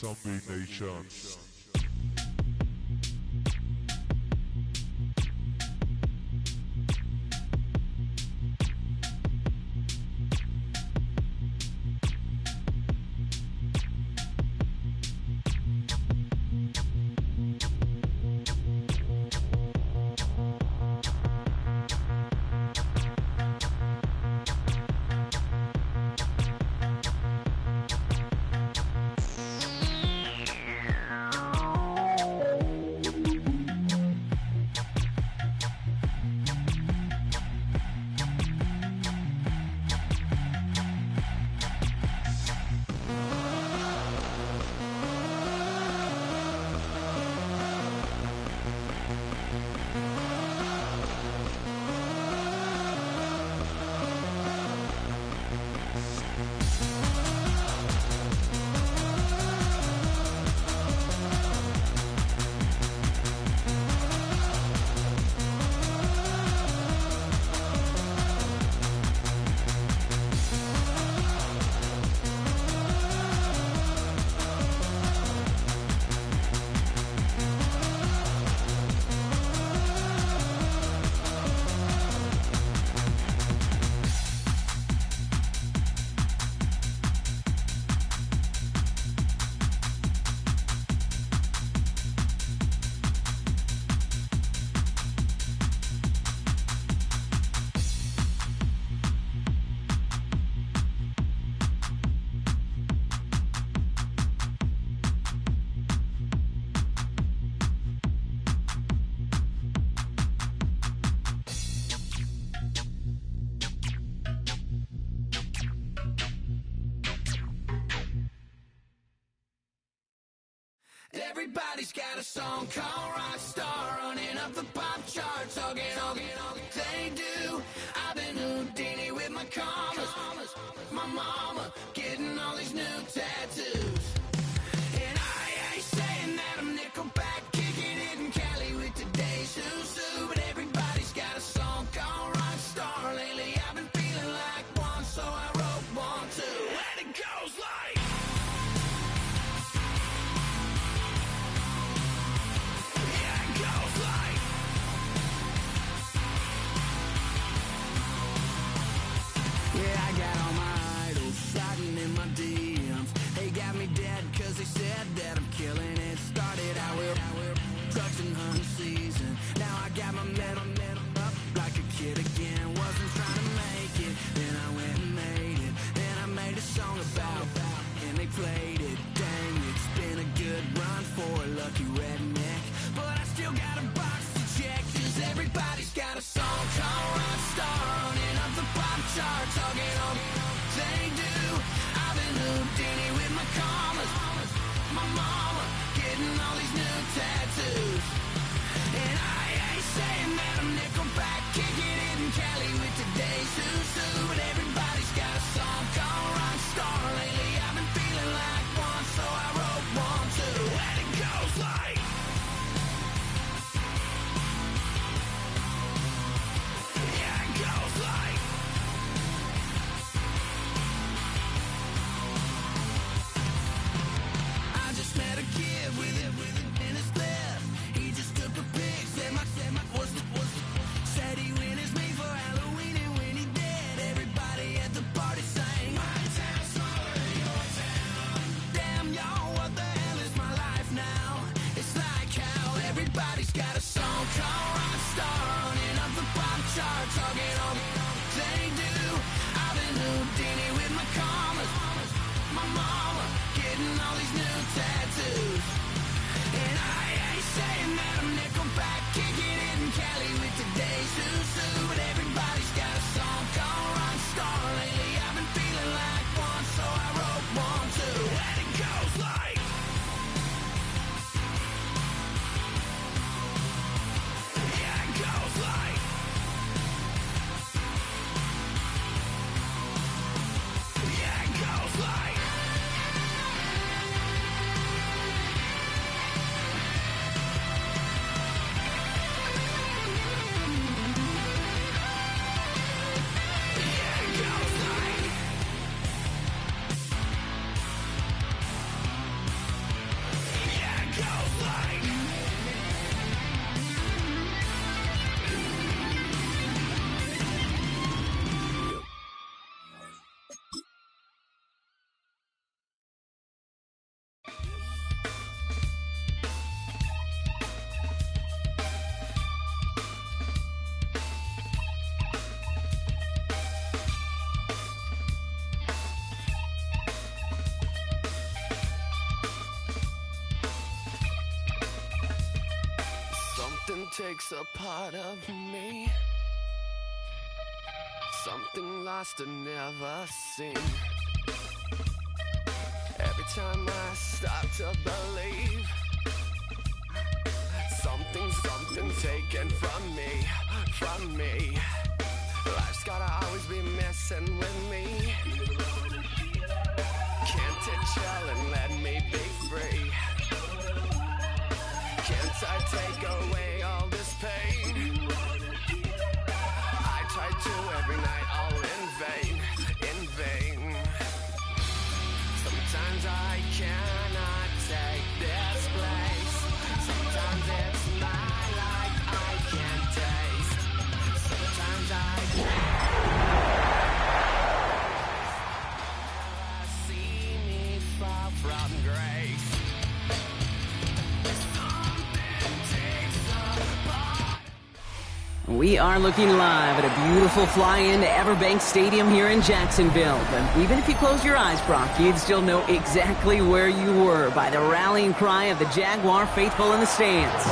Domination. Everybody's got a song called Rockstar, running up the pop charts, all they do. I've been Houdini with my commas, my mama getting all these new tattoos. And I ain't saying that I'm Nickelback, kicking it in Cali with today's who's who, but everybody's got a song called Rockstar. Lately I've been feeling like one, so I wrote one too. And it goes like, they do. I've been Houdini with my commas. My mama getting all these new tattoos. And I ain't saying that I'm Nickelback, kicking it in Cali with today's Susu. But everybody's got a song called Rockstar. Lately I've been feeling like one, so I wrote one too. And it goes like, yeah, it goes like, I just met a kid with it in his left. He just took a pic, said my said he witnessed me for Halloween, and when he did, everybody at the party sang, my town smaller than your town. Damn, y'all, what the hell is my life now? It's like how everybody's got a song called Rockstar, running up the pop charts, talking all they do. I've been Houdini with my commas. My mama getting all these new tattoos. And I ain't saying that I'm Nickelback, kicking it in Cali with today's Susu. But everybody's got a song called Rockstar. Lately I've been feeling like one, so I wrote one too. And it goes like, yeah, it goes like, yeah, it goes like. Something takes a part of me, something lost and never seen. Every time I start to believe, something taken from me. Life's gotta always be messing with me. Can't it chill and let me be free? Can't I take away all this pain? I try to every night, all in vain. Sometimes I cannot take this place. Sometimes it's my life I can't taste. Sometimes I can't see me fall from grace. We are looking live at a beautiful fly-in to Everbank Stadium here in Jacksonville. But even if you close your eyes, Brock, you'd still know exactly where you were by the rallying cry of the Jaguar faithful in the stands.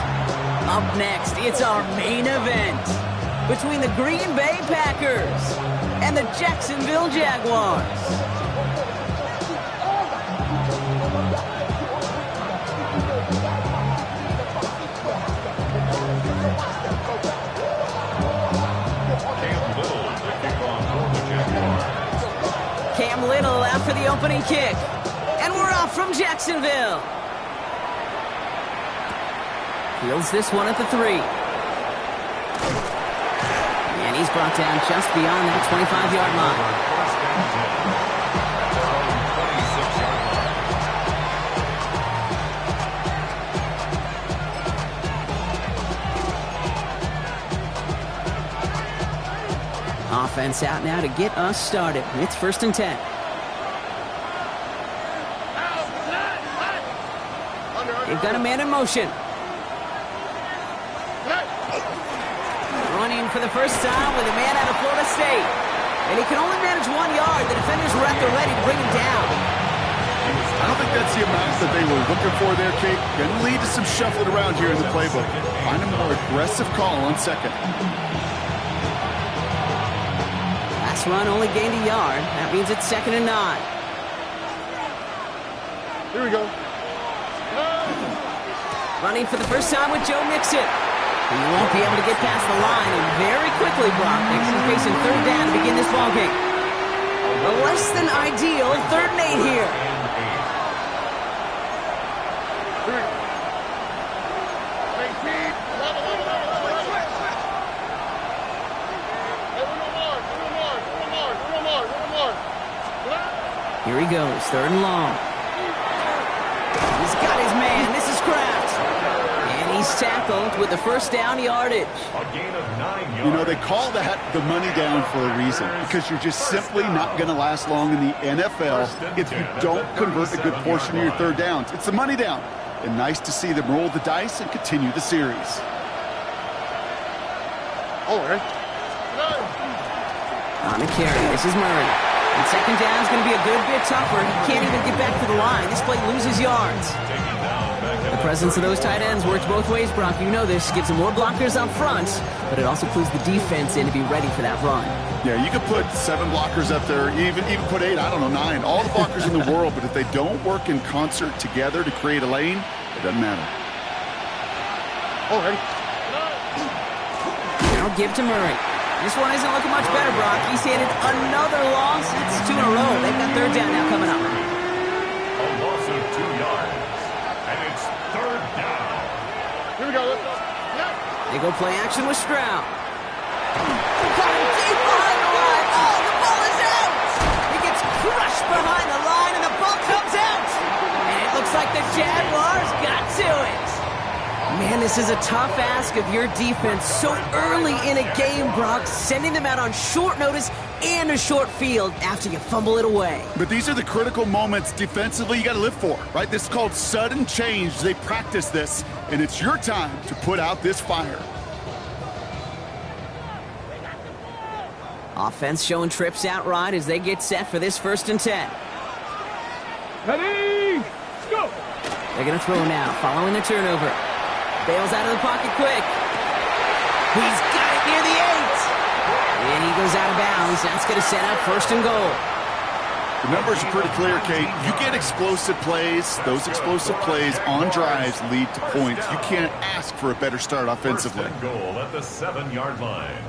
Up next, it's our main event between the Green Bay Packers and the Jacksonville Jaguars. Cam Little after the opening kick. And we're off from Jacksonville. Fields this one at the 3. And he's brought down just beyond that 25-yard line. Offense out now to get us started. It's 1st and 10. They've got a man in motion. Running for the first time with a man out of Florida State. And he can only manage 1 yard. The defenders were at the ready to bring him down. I don't think that's the amount that they were looking for there, Kate. Going to lead to some shuffling around here in the playbook. Find a more aggressive call on second. Last run only gained a yard. That means it's 2nd and 9. Here we go. Running for the first time with Joe Mixon. He won't be able to get past the line, and very quickly, Brock makes him facing 3rd down to begin this ballgame. A less than ideal 3rd and 8 here. Here he goes, 3rd and long. He's got his man. This is Kraft. And he's tackled with the first down yardage. A gain of 9 yards. You know, they call that the money down for a reason, because you're just simply not going to last long in the NFL if you don't convert a good portion of your 3rd downs. It's the money down. And nice to see them roll the dice and continue the series. All right. On the carry, this is Murray. And 2nd down is going to be a good bit tougher. He can't even get back to the line. This play loses yards. The presence of those tight ends works both ways, Brock. You know this. Gives them more blockers up front, but it also clues the defense in to be ready for that run. Yeah, you could put 7 blockers up there, even put 8, I don't know, 9. All the blockers in the world, but if they don't work in concert together to create a lane, it doesn't matter. All right. Now give to Murray. This one isn't looking much better, Brock. He's handed another loss. It's 2 in a row. They've got 3rd down now coming up. A loss of 2 yards. And it's 3rd down. Here we go. They go play action with Stroud. Got him deep behind the line. Oh, the ball is out. He gets crushed behind the line, and the ball comes out. And it looks like the Jaguars got to it. Man, this is a tough ask of your defense so early in a game, Brock, sending them out on short notice and a short field after you fumble it away. But these are the critical moments defensively you got to live for, right? This is called sudden change. They practice this, and it's your time to put out this fire. Offense showing trips out right as they get set for this 1st and 10. Ready? Go. They're going to throw now, following the turnover. Bails out of the pocket quick. He's got it near the 8. And he goes out of bounds. That's going to set up 1st and goal. The numbers are pretty clear, Kate. You get explosive plays. Those explosive plays on drives lead to points. You can't ask for a better start offensively. 1st and goal at the 7-yard line.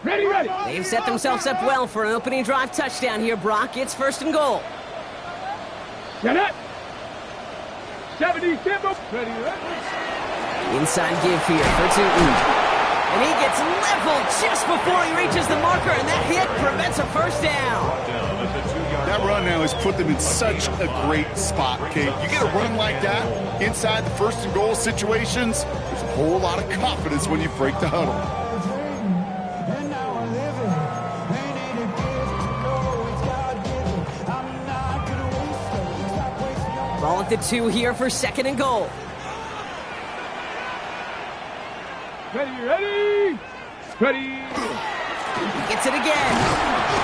Ready, ready. They've set themselves up well for an opening drive touchdown here, Brock. It's 1st and goal. Get it. 70, step up. Ready, ready. Inside give here for Tootin. And he gets leveled just before he reaches the marker, and that hit prevents a 1st down. That run now has put them in such a great spot, Kate. You get a run like that inside the 1st and goal situations, there's a whole lot of confidence when you break the huddle. Ball at the 2 here for 2nd and goal. Ready, ready. Ready. Gets it again.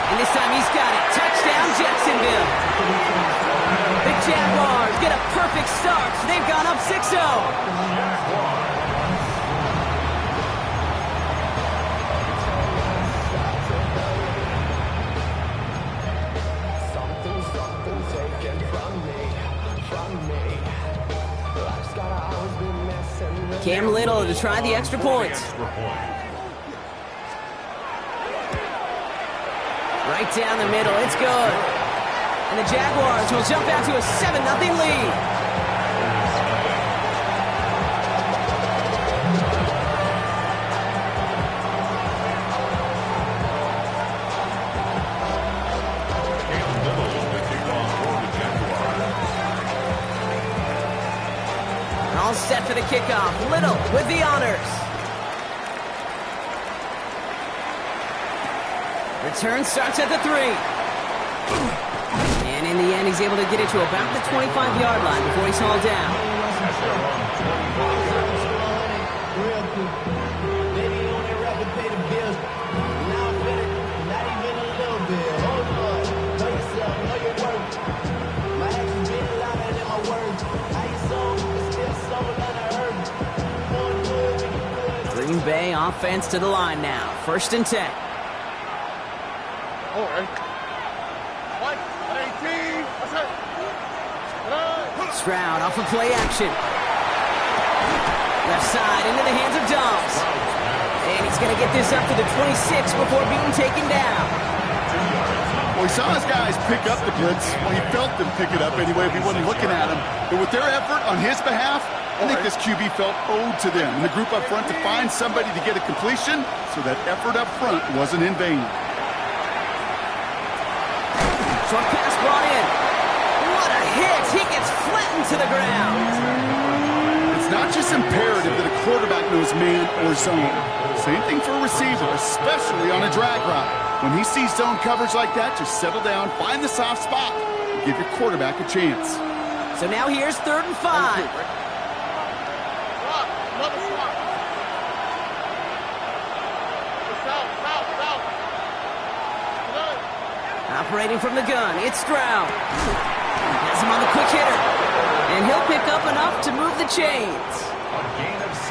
And this time he's got it. Touchdown, Jacksonville. The Jaguars get a perfect start. They've gone up 6-0. Cam Little to try the extra points. Right down the middle, it's good. And the Jaguars will jump out to a 7-0 lead. All set for the kickoff. Little with the honors. Return starts at the 3. And in the end, he's able to get it to about the 25-yard line before he's hauled down. Bay offense to the line now. 1st and 10. All right. 18. Stroud off of play action. Left side into the hands of Dobbs. And he's going to get this up to the 26 before being taken down. Well, he saw his guys pick up the blitz. Well, he felt them pick it up anyway if he wasn't looking at him. But with their effort on his behalf, I think this QB felt owed to them and the group up front to find somebody to get a completion, so that effort up front wasn't in vain. Short pass brought in. What a hit! He gets flattened to the ground. It's not just imperative that a quarterback knows man or zone. Same thing for a receiver, especially on a drag route. When he sees zone coverage like that, just settle down, find the soft spot, and give your quarterback a chance. So now here's 3rd and 5. Operating from the gun, it's Stroud. Has him on the quick hitter. And he'll pick up enough to move the chains.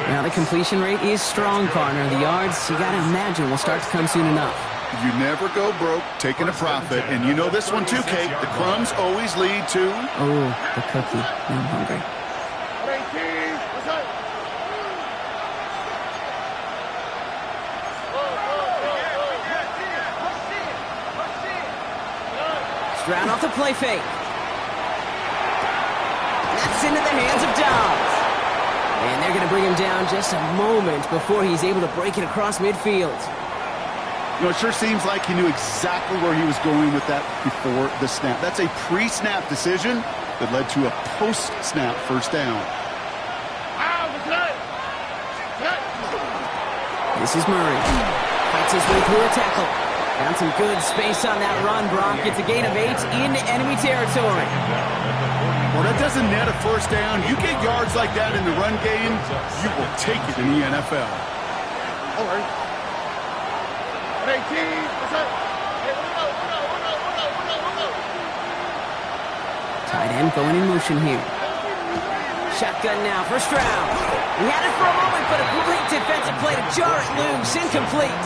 Now the completion rate is strong, partner. The yards, you gotta imagine, will start to come soon enough. You never go broke taking a profit. And you know this one too, Kate. The crumbs always lead to... Oh, the cookie. Now I'm hungry. Stroud off the play fake. That's into the hands of Dobbs. And they're going to bring him down just a moment before he's able to break it across midfield. You know, it sure seems like he knew exactly where he was going with that before the snap. That's a pre-snap decision that led to a post-snap first down. This is Murray. Fights his way through a tackle. Found some good space on that run, Brock. It's a gain of 8 in enemy territory. Well, that doesn't net a first down. You get yards like that in the run game, you will take it in the NFL. All right. 18. Tight end going in motion here. Shotgun now for Stroud. He had it for a moment, but a great defensive play to jar it loose. Incomplete.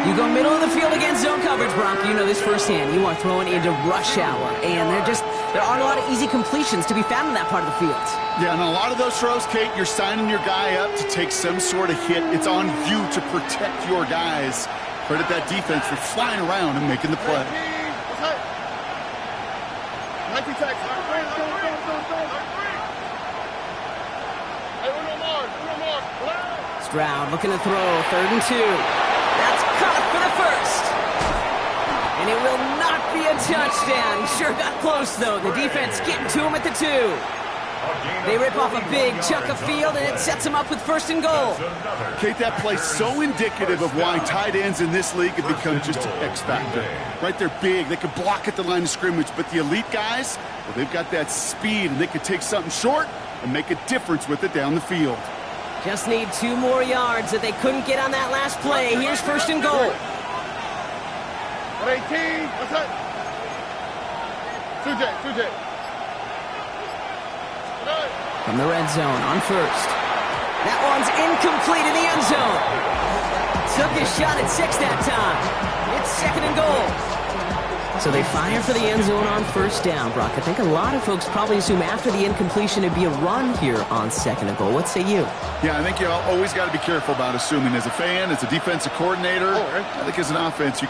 You go middle of the field against zone coverage, Brock. You know this firsthand. You are throwing into rush hour, and there aren't a lot of easy completions to be found in that part of the field. Yeah, and a lot of those throws, Kate, you're signing your guy up to take some sort of hit. It's on you to protect your guys. Credit that defense for flying around and making the play. Stroud looking to throw, 3rd and 2. That's caught for the first. And it will not be a touchdown. He sure got close, though. The defense getting to him at the 2. They rip off a big chunk of field, and it sets them up with 1st and goal. Kate, that play's so indicative of why tight ends in this league have become just an X factor. Right, they're big. They can block at the line of scrimmage, but the elite guys, well, they've got that speed, and they can take something short and make a difference with it down the field. Just need 2 more yards that they couldn't get on that last play. Here's 1st and goal. 18. What's that? 2J. From the red zone on 1st. That one's incomplete in the end zone. Took his shot at 6 that time. It's 2nd and goal. So they fire for the end zone on 1st down, Brock. I think a lot of folks probably assume after the incompletion it'd be a run here on 2nd and goal. What say you? Yeah, I think you always got to be careful about assuming. As a fan, as a defensive coordinator, I think as an offense, you've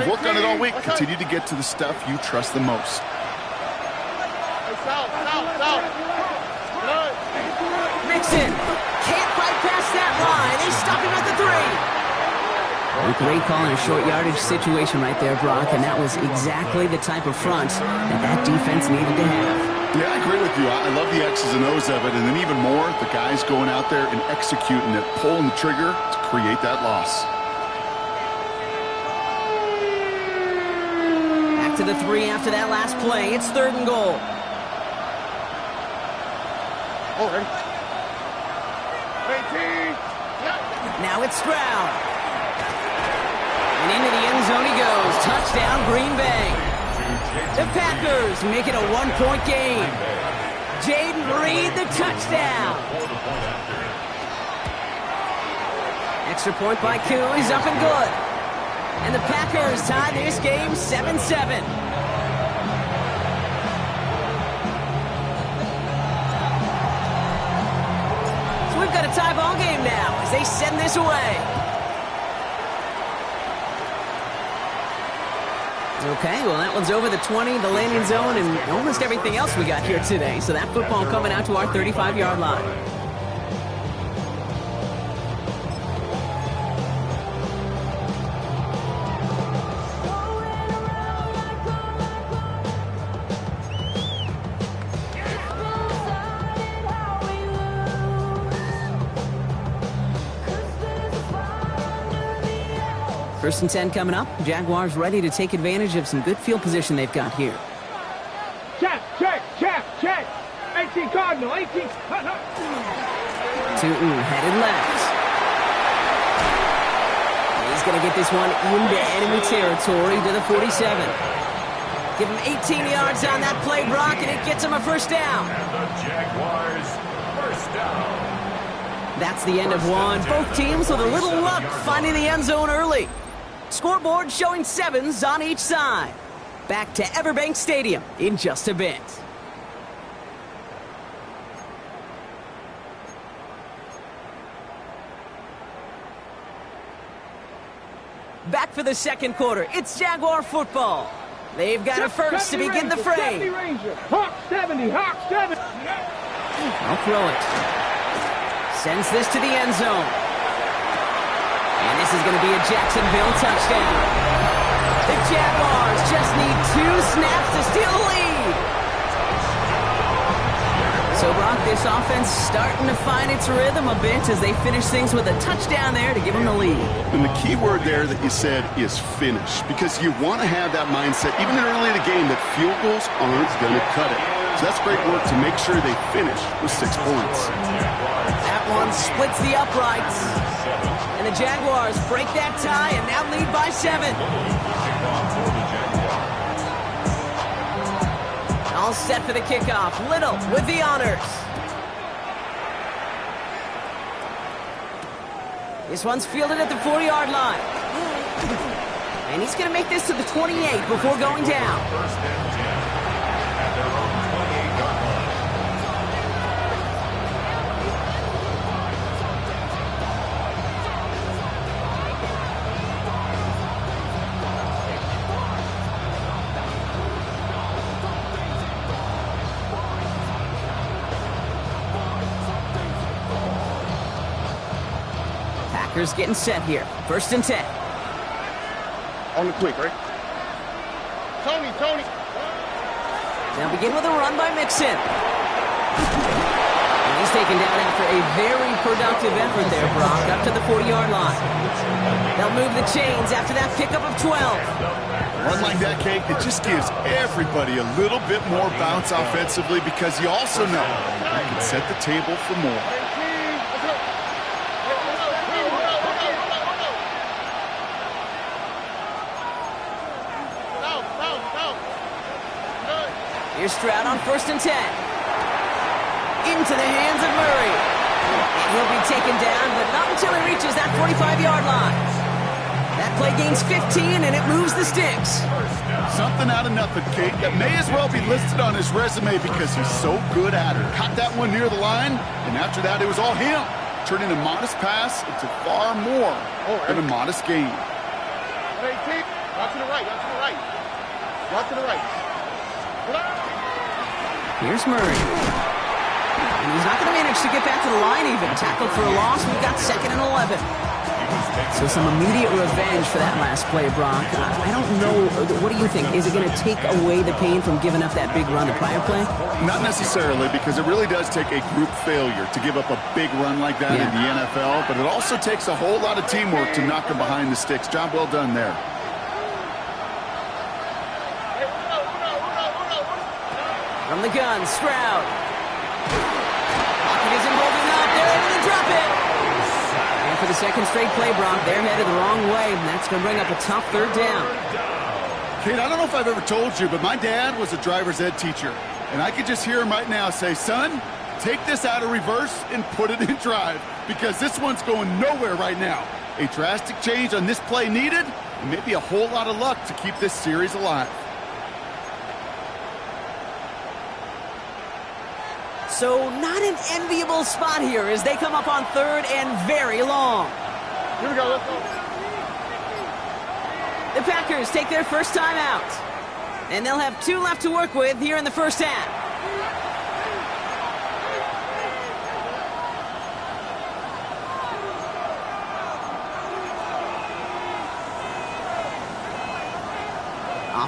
worked on it all week, continue to get to the stuff you trust the most. Mixon can't bypass that line. They stop him at the 3. A great call in a short yardage situation right there, Brock, and that was exactly the type of front that defense needed to have. Yeah, I agree with you. I love the X's and O's of it, and then even more, the guys going out there and executing it, pulling the trigger to create that loss. Back to the 3 after that last play. It's 3rd and goal. All right. 18. Now it's Stroud. And into the end zone he goes. Touchdown, Green Bay. The Packers make it a 1-point game. Jaden Reed, the touchdown. Extra point by Koo is up and good. And the Packers tie this game 7-7. So we've got a tie ball game now as they send this away. Okay, well, that one's over the 20, the landing zone, and almost everything else we got here today. So that football coming out to our 35-yard line. First and 10 coming up. Jaguars ready to take advantage of some good field position they've got here. Check, check, check, check. 18 Cardinal, 18. Tootin headed left. He's going to get this one into enemy territory to the 47. Give him 18 yards on that play, Brock, and it gets him a first down. And the Jaguars first down. That's the end of one. Both teams with a little luck finding the end zone early. Scoreboard showing 7s on each side. Back to Everbank Stadium in just a bit. Back for the second quarter. It's Jaguar football. They've got a first to begin the fray. Hawk 70, Hawk 70. I'll throw it. Sends this to the end zone. And this is going to be a Jacksonville touchdown. The Jaguars just need 2 snaps to steal the lead. So, Brock, this offense starting to find its rhythm a bit as they finish things with a touchdown there to give them the lead. And the key word there that you said is finish, because you want to have that mindset, even early in the game, that field goals aren't going to cut it. So that's great work to make sure they finish with 6 points. That one splits the uprights. And the Jaguars break that tie and now lead by 7. All set for the kickoff. Little with the honors. This one's fielded at the 40-yard line. And he's going to make this to the 28 before going down. First and 10 at their own 28-yard line. Packers getting set here. First and 10. On the quick, right? Tony. They'll begin with a run by Mixon. And he's taken down after a very productive effort there, Brock, up to the 40-yard line. They'll move the chains after that pickup of 12. Run like that, Kate, it just gives everybody a little bit more bounce offensively, because you also know you can set the table for more. Here's Stroud on first and 10. Into the hands of Murray. And he'll be taken down, but not until he reaches that 45-yard line. That play gains 15, and it moves the sticks. Something out of nothing, Kate, that may as well be listed on his resume because he's so good at it. Caught that one near the line, and after that, it was all him. Turning a modest pass into far more than a modest gain. 18. Out to the right, out to the right. Out to the right. Here's Murray. And he's not going to manage to get back to the line even. Tackled for a loss. We've got 2nd and 11. So some immediate revenge for that last play, Brock. I don't know. What do you think? Is it going to take away the pain from giving up that big run the prior play? Not necessarily, because it really does take a group failure to give up a big run like that in the NFL. But it also takes a whole lot of teamwork to knock them behind the sticks. Job well done there. From the gun, Stroud. Pocket isn't holding up. They're able to drop it. And for the second straight play, Brock, they're headed the wrong way, and that's going to bring up a tough 3rd down. Kate, I don't know if I've ever told you, but my dad was a driver's ed teacher. And I could just hear him right now say, son, take this out of reverse and put it in drive, because this one's going nowhere right now. A drastic change on this play needed, and maybe a whole lot of luck to keep this series alive. So not an enviable spot here as they come up on third and very long. Here we go, let's go. The Packers take their first time out. And they'll have 2 left to work with here in the first half.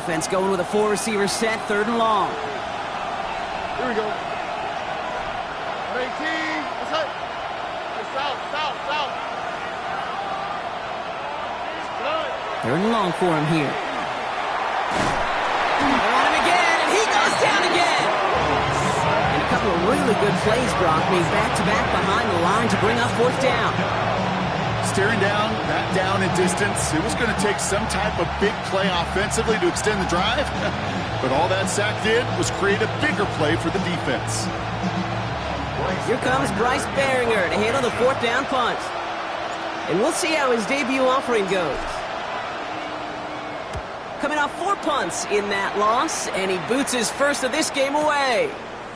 Offense going with a 4-receiver set, 3rd and long. Here we go. 18, let's hit. South. 3rd and long for him here. They want him again, and he goes down again. And a couple of really good plays, Brock, made back-to-back behind the line to bring up 4th down. Staring down, that down in distance. It was going to take some type of big play offensively to extend the drive. But all that sack did was create a bigger play for the defense. Here comes Bryce Behringer to handle the 4th down punt. And we'll see how his debut offering goes. Coming off 4 punts in that loss, and he boots his first of this game away.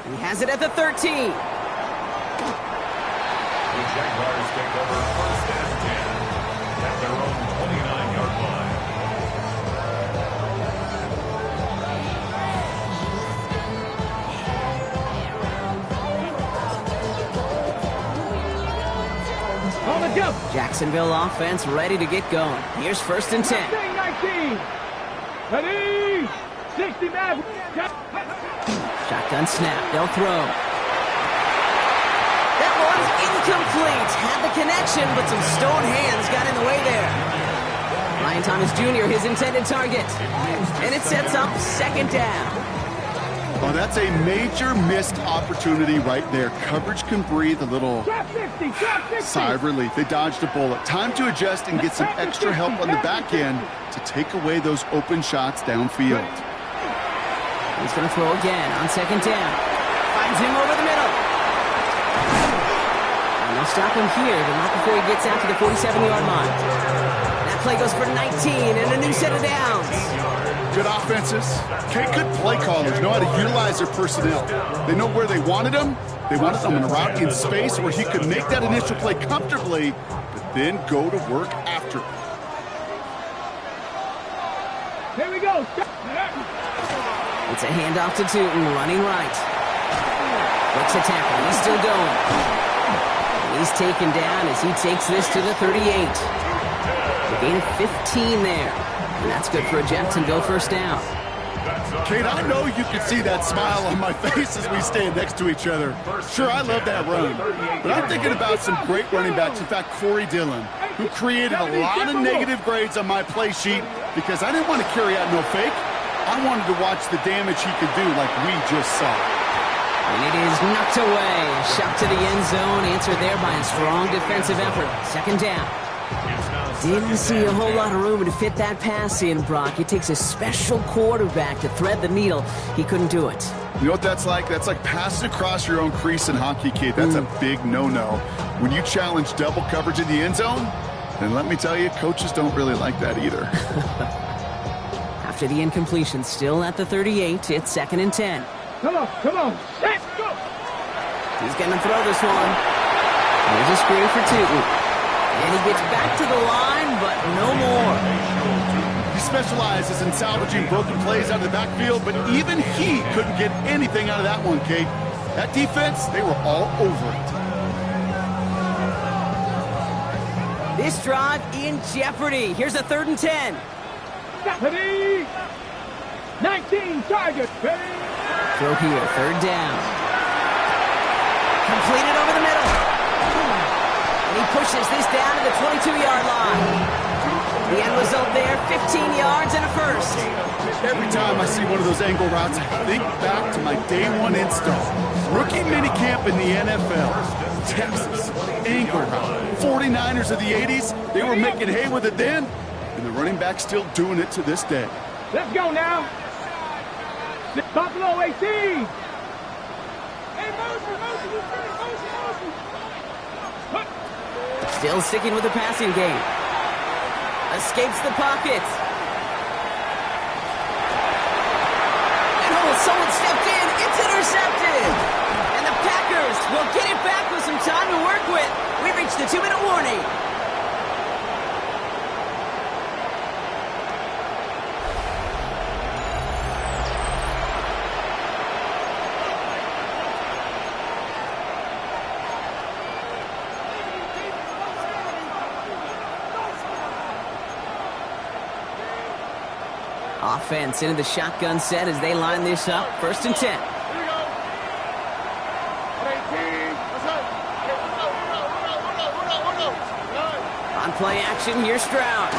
He has it at the 13. The Jaguars take over 1st and 10 at their own 29-yard line. Jacksonville offense ready to get going. Here's 1st and 10. 19. Ready. 60 man. Shotgun snap. They'll throw. That one's incomplete. Had the connection, but some stone hands got in the way there. Ryan Thomas Jr., his intended target. And it sets up 2nd down. Oh, that's a major missed opportunity right there. Coverage can breathe a little sigh of relief. They dodged a bullet. Time to adjust and get some extra help on the back end to take away those open shots downfield. He's going to throw again on 2nd down. Finds him over the middle. And they'll stop him here, but not before he gets out to the 47-yard line. That play goes for 19 and a new set of downs. Good offenses. Okay, good play callers know how to utilize their personnel. They know where they wanted them. They wanted them in a route in space where he could make that initial play comfortably, but then go to work after. Here we go. It's a handoff to Tootin, running right. Breaks a tackle. He's still going. He's taken down as he takes this to the 38. A gain of 15 there. And that's good for a Jacksonville 1st down. Kate, I know you can see that smile on my face as we stand next to each other. Sure, I love that run. But I'm thinking about some great running backs. In fact, Corey Dillon, who created a lot of negative grades on my play sheet because I didn't want to carry out no fake. I wanted to watch the damage he could do like we just saw. And it is knocked away. A shot to the end zone, answered there by a strong defensive effort. 2nd down. Didn't see a whole lot of room to fit that pass in, Brock. It takes a special quarterback to thread the needle. He couldn't do it. You know what that's like? That's like passing across your own crease in hockey, Kate. That's a big no-no. When you challenge double coverage in the end zone, then let me tell you, coaches don't really like that either. After the incompletion, still at the 38, it's 2nd and 10. Come on. Let's go. He's going to throw this one. There's a screen for Tootin. And he gets back to the line, but no more. He specializes in salvaging broken plays out of the backfield, but even he couldn't get anything out of that one, Kate. That defense, they were all over it. This drive in jeopardy. Here's a 3rd and 10. Ready. 19 target. Ready. Throw here, 3rd down. Completed over the middle. And he pushes this down to the 22-yard line. The end result there, 15 yards and a 1st. Every time I see one of those angle routes, I think back to my day 1 install. Rookie minicamp in the NFL. Texas, angle route. 49ers of the 80s, they were making hay with it then, and the running back's still doing it to this day. Let's go now. Buffalo 18. Hey, motion. Still sticking with the passing game. Escapes the pocket. And oh, someone stepped in. It's intercepted. And the Packers will get it back with some time to work with. We reached the 2-minute warning. Offense into the shotgun set as they line this up. 1st and 10. Here we go. 18. What's up? On play action, here's Stroud.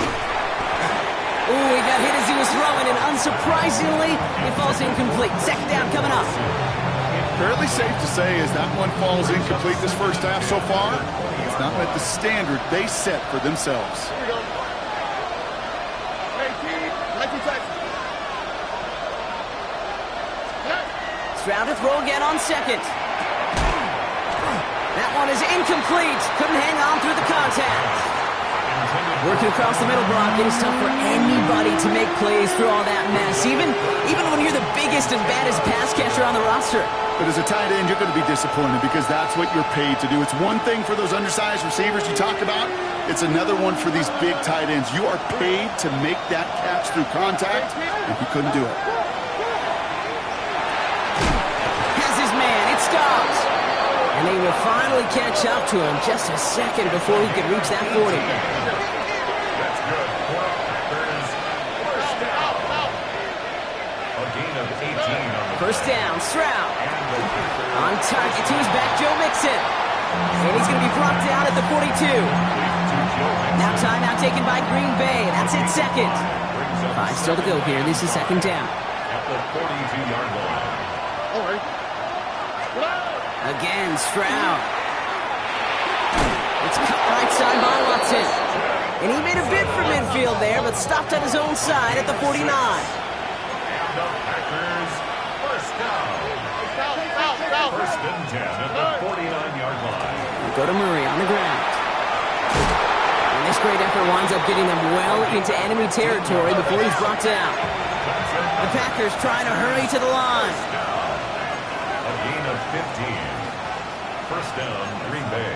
Ooh, he got hit as he was throwing, and unsurprisingly, it falls incomplete. 2nd down coming up. Fairly safe to say as that one falls incomplete this first half so far, it's not met the standard they set for themselves. Here we go. 19 seconds. Stroud to throw again on 2nd. That one is incomplete. Couldn't hang on through the contact. Working across the middle, Brock, it is tough for anybody to make plays through all that mess, even when you're the biggest and baddest pass catcher on the roster. But as a tight end, you're going to be disappointed because that's what you're paid to do. It's one thing for those undersized receivers you talk about. It's another one for these big tight ends. You are paid to make that catch through contact, and he couldn't do it. Has his man. It stops. And they will finally catch up to him just a second before he could reach that 40. That's good. Packers first down. A gain of 18 on the 1st down, Stroud. On target to his back, Joe Mixon. And he's going to be brought down at the 42. Now timeout taken by Green Bay. That's it, 2nd. 5 still to go here. This is 2nd down. at the 42-yard line. All right. Again, Stroud. It's cut right side by Watson. And he made a bid for midfield there, but stopped at his own side at the 49. And the Packers first down. First and 10 at the 49-yard line. Go to Murray on the ground. And this great effort winds up getting them well into enemy territory before he's brought down. The Packers trying to hurry to the line. A gain of 15. First down, Green Bay.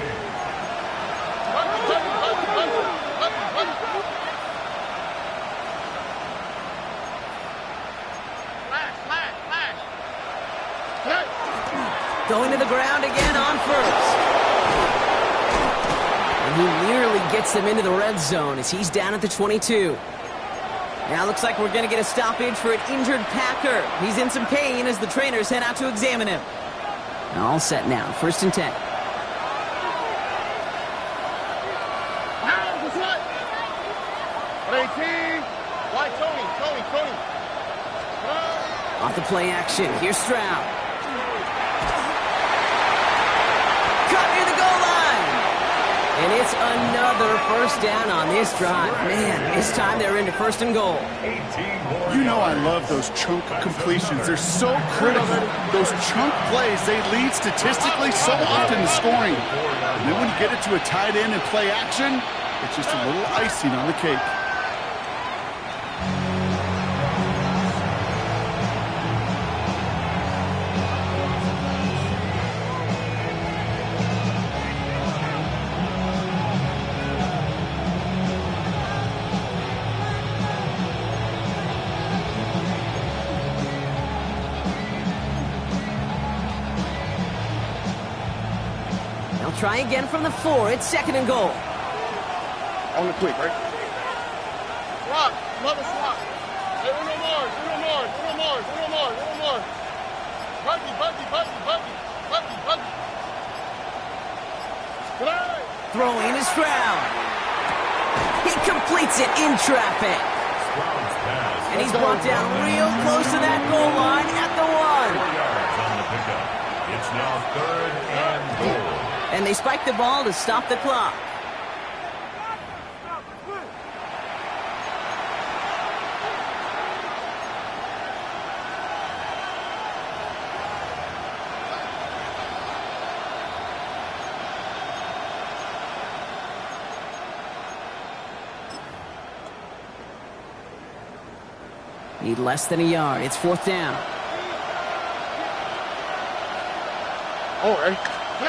Going to the ground again on first. And he nearly gets them into the red zone as he's down at the 22. Now looks like we're going to get a stoppage for an injured Packer. He's in some pain as the trainers head out to examine him. All set now. First and 10. Off the play action. Here's Stroud. Cut near the goal line. And it's another first down on this drive. Man, this time they're into first and goal. You know I love those chunk completions. They're so critical. Those chunk plays, they lead statistically so often to scoring. And then when you get it to a tight end and play action, it's just a little icing on the cake. Try again from the 4. It's second and goal. On the quick, right? Swap. Love a swap. Hey, uno more. Buggy. Throwing is Stroud. He completes it in traffic. And he's brought down real close to that goal line at the 1. 4 yards on the pickup. It's now third and goal. And they spike the ball to stop the clock. Need less than a yard. It's 4th down. All right.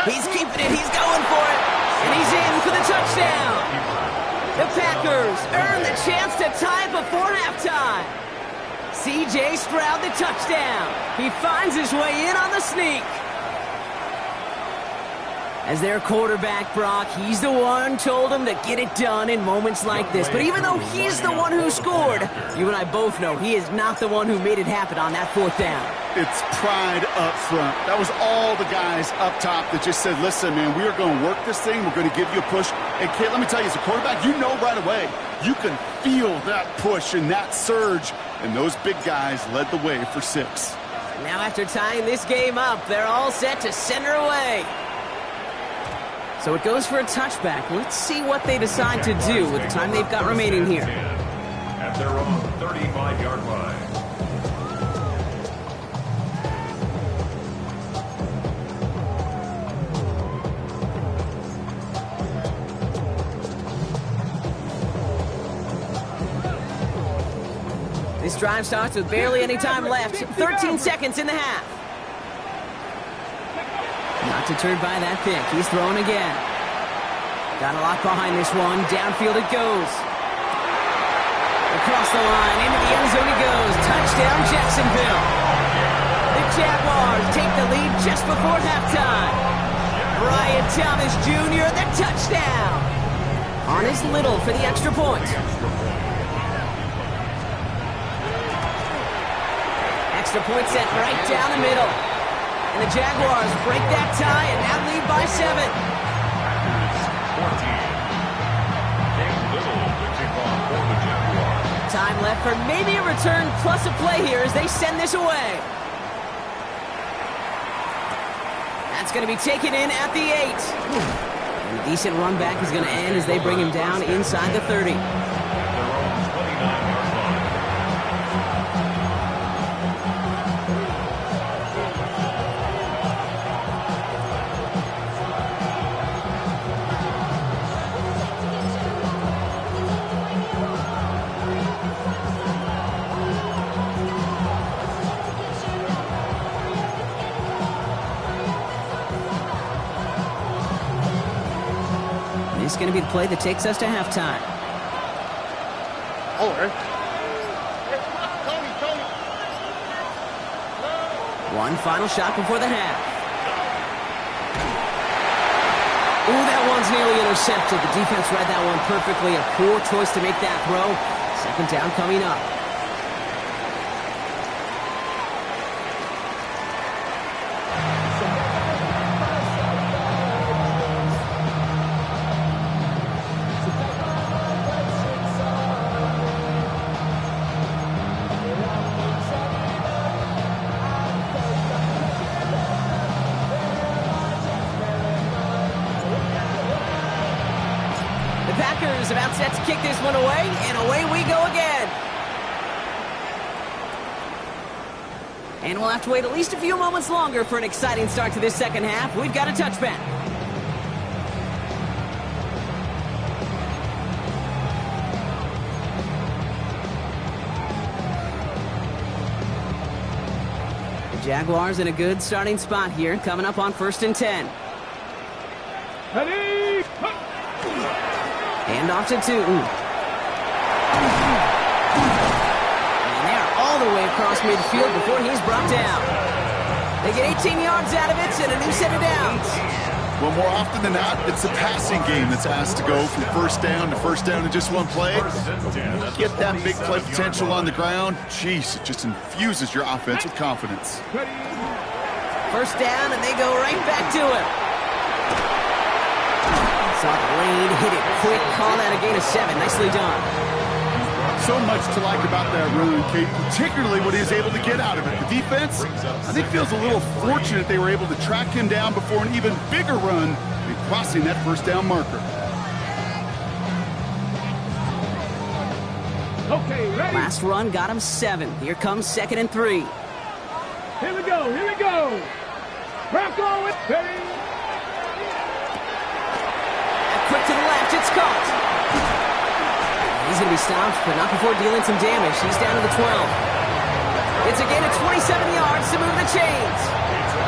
He's keeping it. He's going for it. And he's in for the touchdown. The Packers earn the chance to tie it before halftime. C.J. Stroud, the touchdown. He finds his way in on the sneak. As their quarterback, Brock, he's the one told him to get it done in moments like this. But even though he's the one who scored, you and I both know he is not the one who made it happen on that 4th down. It's pride up front. That was all the guys up top that just said, listen, man, we are going to work this thing. We're going to give you a push. And, Kate, let me tell you, as a quarterback, you know right away. You can feel that push and that surge. And those big guys led the way for 6. Now after tying this game up, they're all set to send her away. So it goes for a touchback. Let's see what they decide to do with the time they've got remaining here. At their own 35-yard line. This drive starts with barely any time left. 13 seconds in the half. Not deterred by that pick. He's throwing again. Got a lock behind this one. Downfield it goes. Across the line. Into the end zone it goes. Touchdown, Jacksonville. The Jaguars take the lead just before halftime. Brian Thomas Jr., the touchdown. On his little for the extra point. Extra point set right down the middle. And the Jaguars break that tie and now lead by 7. Time left for maybe a return plus a play here as they send this away. That's going to be taken in at the 8. And a decent run back is going to end as they bring him down inside the 30. This is going to be the play that takes us to halftime. All right. One final shot before the half. Ooh, that one's nearly intercepted. The defense read that one perfectly. A poor choice to make that throw. 2nd down coming up. The Packers about set to kick this one away, and away we go again. And we'll have to wait at least a few moments longer for an exciting start to this second half. We've got a touchback. The Jaguars in a good starting spot here, coming up on 1st and 10. Ready? Hand off to 2. And they are all the way across midfield before he's brought down. They get 18 yards out of it and a new set of downs. Well, more often than not, it's the passing game that's asked to go from 1st down to 1st down in just one play. Get that big play potential on the ground. Jeez, it just infuses your offense with confidence. 1st down, and they go right back to it. Saw the lane, hit it quick, call that a gain of 7. Nicely done. So much to like about that run, Kate, particularly what he was able to get out of it. The defense, I think, feels a little fortunate they were able to track him down before an even bigger run and crossing that 1st down marker. Okay, ready? Last run got him 7. Here comes 2nd and 3. Here we go, here we go. Rock on with ready. Quick to the left, it's caught. He's going to be stopped, but not before dealing some damage. He's down to the 12. It's a gain of 27 yards to move the chains.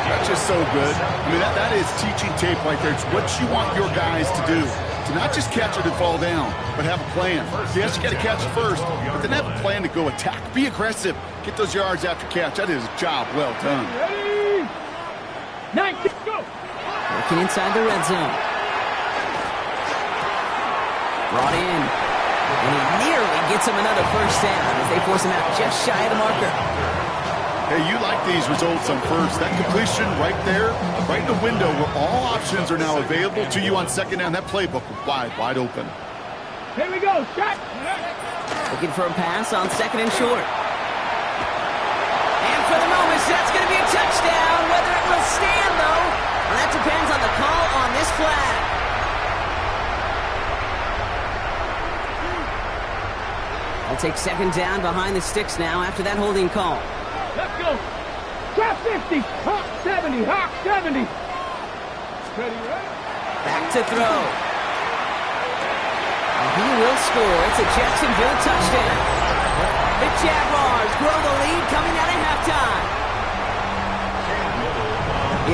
That's just so good. I mean, that is teaching tape right there. It's what you want your guys to do. To not just catch it and fall down, but have a plan. Yes, you got to catch it first, but then have a plan to go attack. Be aggressive. Get those yards after catch. That is a job well done. Ready? 19, go! Working inside the red zone. Brought in. And he nearly gets him another first down as they force him out just shy of the marker. Hey, you like these results on first. That completion right there, right in the window where all options are now available to you on second down. That playbook wide open. Here we go, shot! Looking for a pass on second and short. And for the moment, that's going to be a touchdown. Whether it will stand, though, well, that depends on the call on this flag. I'll take second down behind the sticks now after that holding call. Let's go! Drop 50! Hawk 70! Hawk 70! Ready, right? Back to throw. And he will score. It's a Jacksonville touchdown. The Jaguars grow the lead coming out of halftime.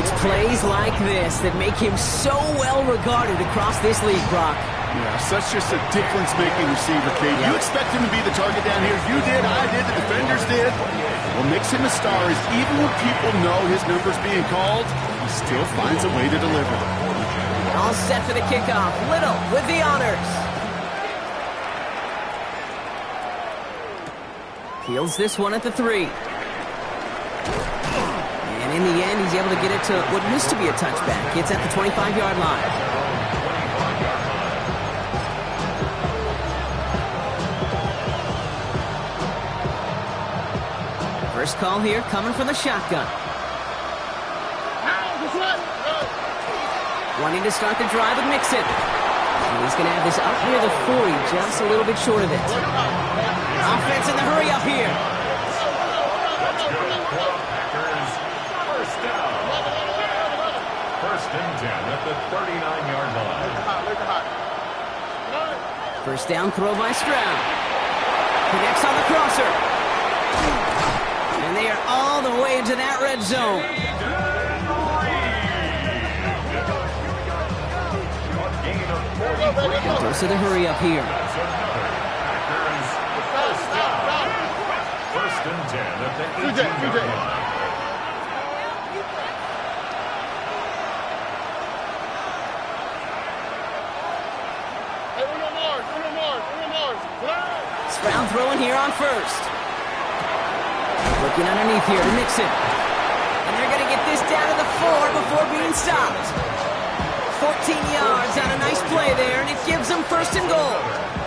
It's plays like this that make him so well regarded across this league, Brock. Yeah, such just a difference-making receiver, Kate. You expect him to be the target down here. You did, I did, the defenders did. What makes him a star is even when people know his number's being called, he still finds a way to deliver. All set for the kickoff. Little with the honors. Fields this one at the 3. And in the end, he's able to get it to what used to be a touchback. It's at the 25-yard line. First call here coming from the shotgun. Wanting to start the drive with Mixon. And he's going to have this up near the 40, just a little bit short of it. Offense in the hurry up here. First down. First and 10 at the 39-yard line. First down throw by Stroud. Connects on the crosser. And they are all the way into that red zone. Goes to the hurry up here. First and 10 at the 18-yard line. Stroud throwing here on first. Looking underneath here to Mixon. And they're going to get this down to the 4 before being stopped. 14 yards on a nice play there, and it gives them first and goal.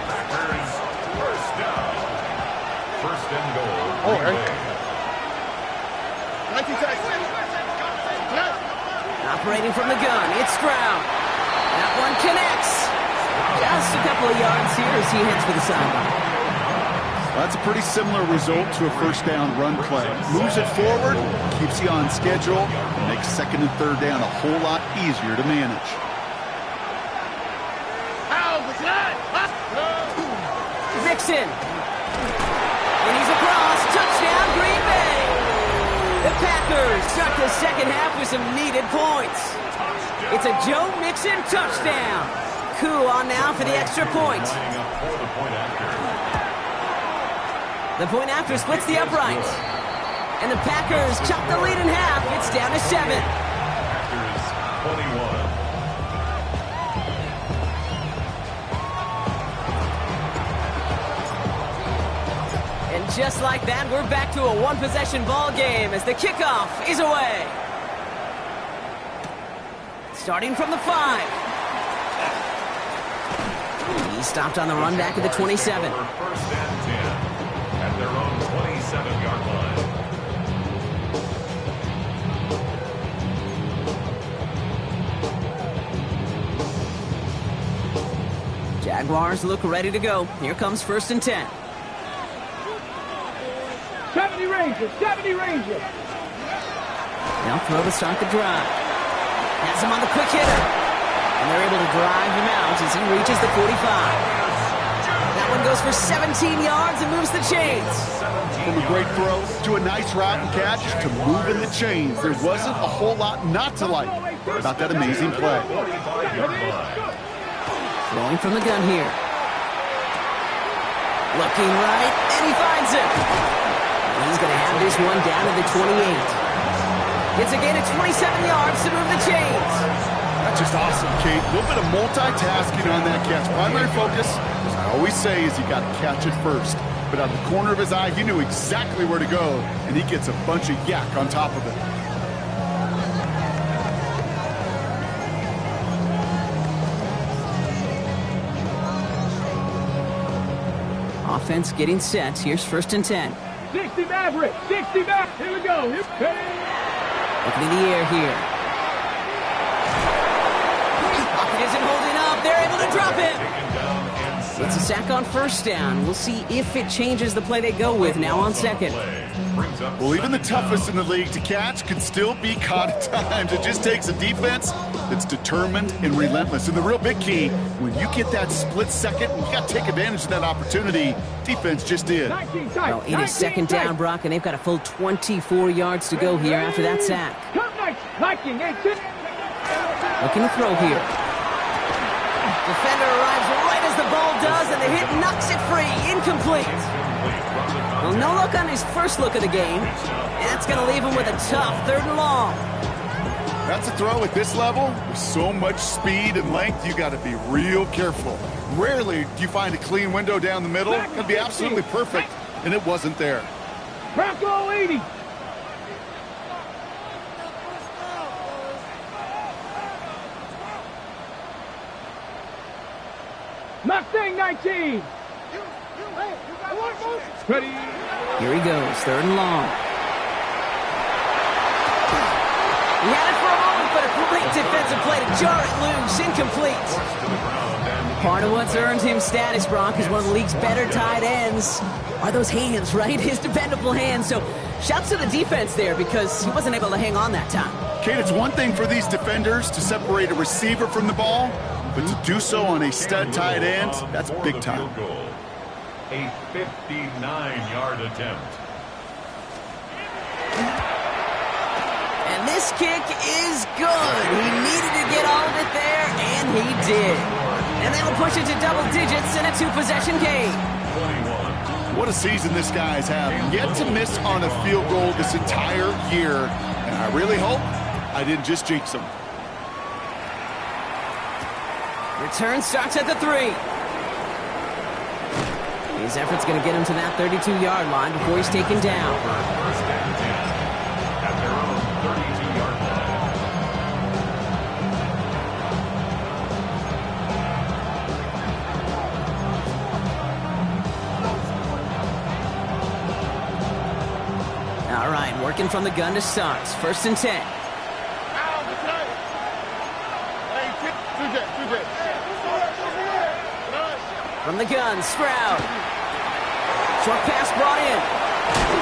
Packers, first down. First and goal. Oh, right. Operating from the gun, it's Stroud. That one connects. Just a couple of yards here as he heads for the sideline. That's a pretty similar result to a first down run play. Moves it forward, keeps you on schedule, and makes second and third down a whole lot easier to manage. Mixon. And he's across. Touchdown, Green Bay. The Packers start the second half with some needed points. It's a Joe Mixon touchdown. Coup on now for the extra point. The point after splits the uprights. And the Packers chop the lead in half. It's down to 7. Packers 21. And just like that, we're back to a one-possession ball game as the kickoff is away. Starting from the 5. He stopped on the run back at the 27. First and 10 at their own 27-yard line. Jaguars look ready to go. Here comes first and 10. 70 Rangers, 70 Rangers. Now throw to start the drive. Has him on the quick hitter. And they're able to drive him out as he reaches the 45. That one goes for 17 yards and moves the chains. From a great throw to a nice route and catch to moving the chains. There wasn't a whole lot not to like about that amazing play. Throwing from the gun here. Looking right, and he finds it. He's going to have this one down to the 28. Gets a gain of 27 yards to move the chains. That's just awesome, Kate. A little bit of multitasking on that catch. Primary focus, as I always say, is you got to catch it first. But out of the corner of his eye, he knew exactly where to go, and he gets a bunch of yak on top of it. Offense getting set. Here's 1st and 10. 60 Maverick, 60 back. Here we go. Looking in the air here. Pocket isn't holding up. They're able to drop it. It's a sack on 1st down. We'll see if it changes the play they go with now on 2nd. Well, even the toughest in the league to catch can still be caught at times. It just takes a defense that's determined and relentless. And the real big key, when you get that split second, you got to take advantage of that opportunity. Defense just did. Well, it is 2nd down, Brock, and they've got a full 24 yards to go here after that sack. Looking to throw here. Defender arrives right as the ball does, and the hit knocks it free. Incomplete. Well, no look on his first look of the game. That's going to leave him with a tough 3rd and long. That's a throw at this level. With so much speed and length, you got to be real careful. Rarely do you find a clean window down the middle. It could be absolutely perfect, and it wasn't there. Bronco 80. Mustang 19. Ready. Here he goes, 3rd and long. He had it for a moment, but a great defensive play to jar it loose. Incomplete. Part of what's earned him status, Brock, is one of the league's better tight ends. Are those hands, right? His dependable hands. So shouts to the defense there because he wasn't able to hang on that time. Kate, it's one thing for these defenders to separate a receiver from the ball, but to do so on a stud tight end, that's big time. A 59-yard attempt. And this kick is good. He needed to get all of it there, and he did. And that'll push it to double digits in a 2-possession game. What a season this guy's had. Yet to miss on a field goal this entire year. And I really hope I didn't just jinx him. Return starts at the 3. His effort's going to get him to that 32-yard line before he's taken down. 1st and 10 at their own 32-yard line. All right, working from the gun to start. 1st and 10. From the gun, Stroud. Short pass brought in.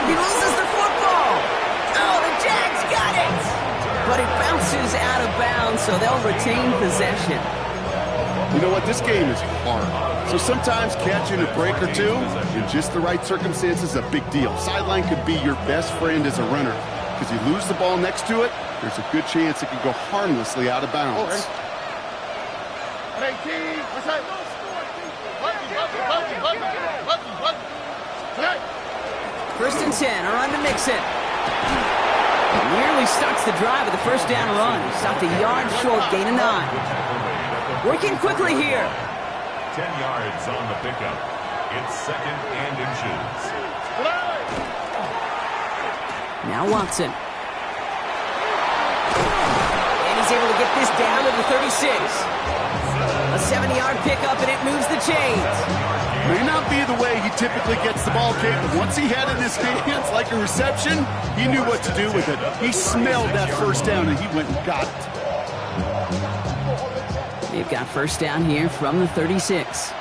He loses the football. Oh, the Jags got it. But it bounces out of bounds, so they'll retain possession. You know what? This game is hard. So sometimes catching a break or two in just the right circumstances is a big deal. Sideline could be your best friend as a runner. Because you lose the ball next to it, there's a good chance it could go harmlessly out of bounds. 1st and 10, a run to Mixon. Nearly starts the drive with a 1st down run. Stopped a yard short, gain of 9. Working quickly here. 10 yards on the pickup. It's 2nd and inches. Now Watson. And he's able to get this down to the 36. A 70-yard pickup, and it moves the chains. May not be the way he typically gets the ball, Kate, but once he had it in his hands like a reception, he knew what to do with it. He smelled that 1st down, and he went and got it. They've got 1st down here from the 36.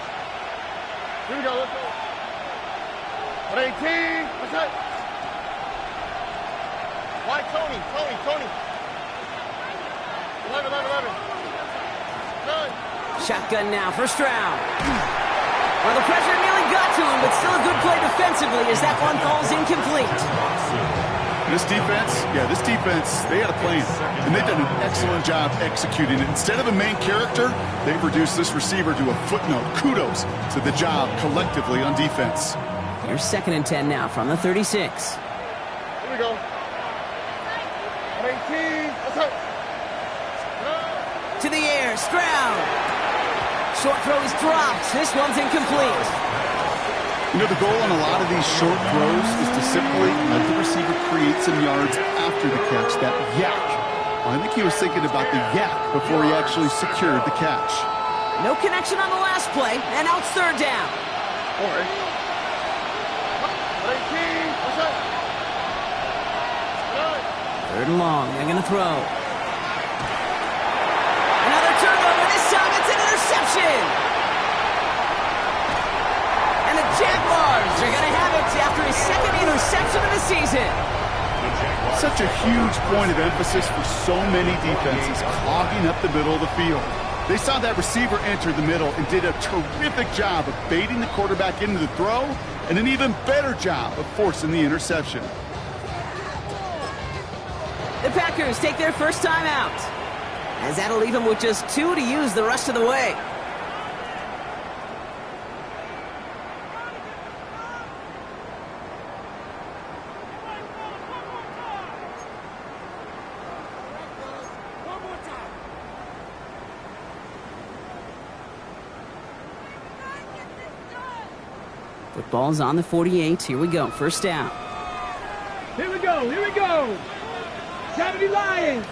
Here we go. Let's go. 18. What's that? Why Tony? 11. Shotgun now for Stroud. Well, the pressure nearly got to him, but still a good play defensively as that one falls incomplete. This defense, they had a plan, and they've done an excellent job executing it. Instead of a main character, they've reduced this receiver to a footnote. Kudos to the job collectively on defense. Here's 2nd and 10 now from the 36. Here we go. 18. Let's go. To the air, Stroud. Short throw is dropped. This one's incomplete. You know, the goal on a lot of these short throws is to simply let the receiver create some yards after the catch, that yak. I think he was thinking about the yak before he actually secured the catch. No connection on the last play, and now it's 3rd down. All right. 18. Let's go. 3rd and long. They're going to throw. Another turnover. This time it's an interception. And the Jaguars are going to have it after his 2nd interception of the season. Such a huge point of emphasis for so many defenses, clogging up the middle of the field. They saw that receiver enter the middle and did a terrific job of baiting the quarterback into the throw, and an even better job of forcing the interception. The Packers take their first time out, as that'll leave them with just 2 to use the rest of the way. Football's on the 48. Here we go. First down. Here we go. 70 Lions.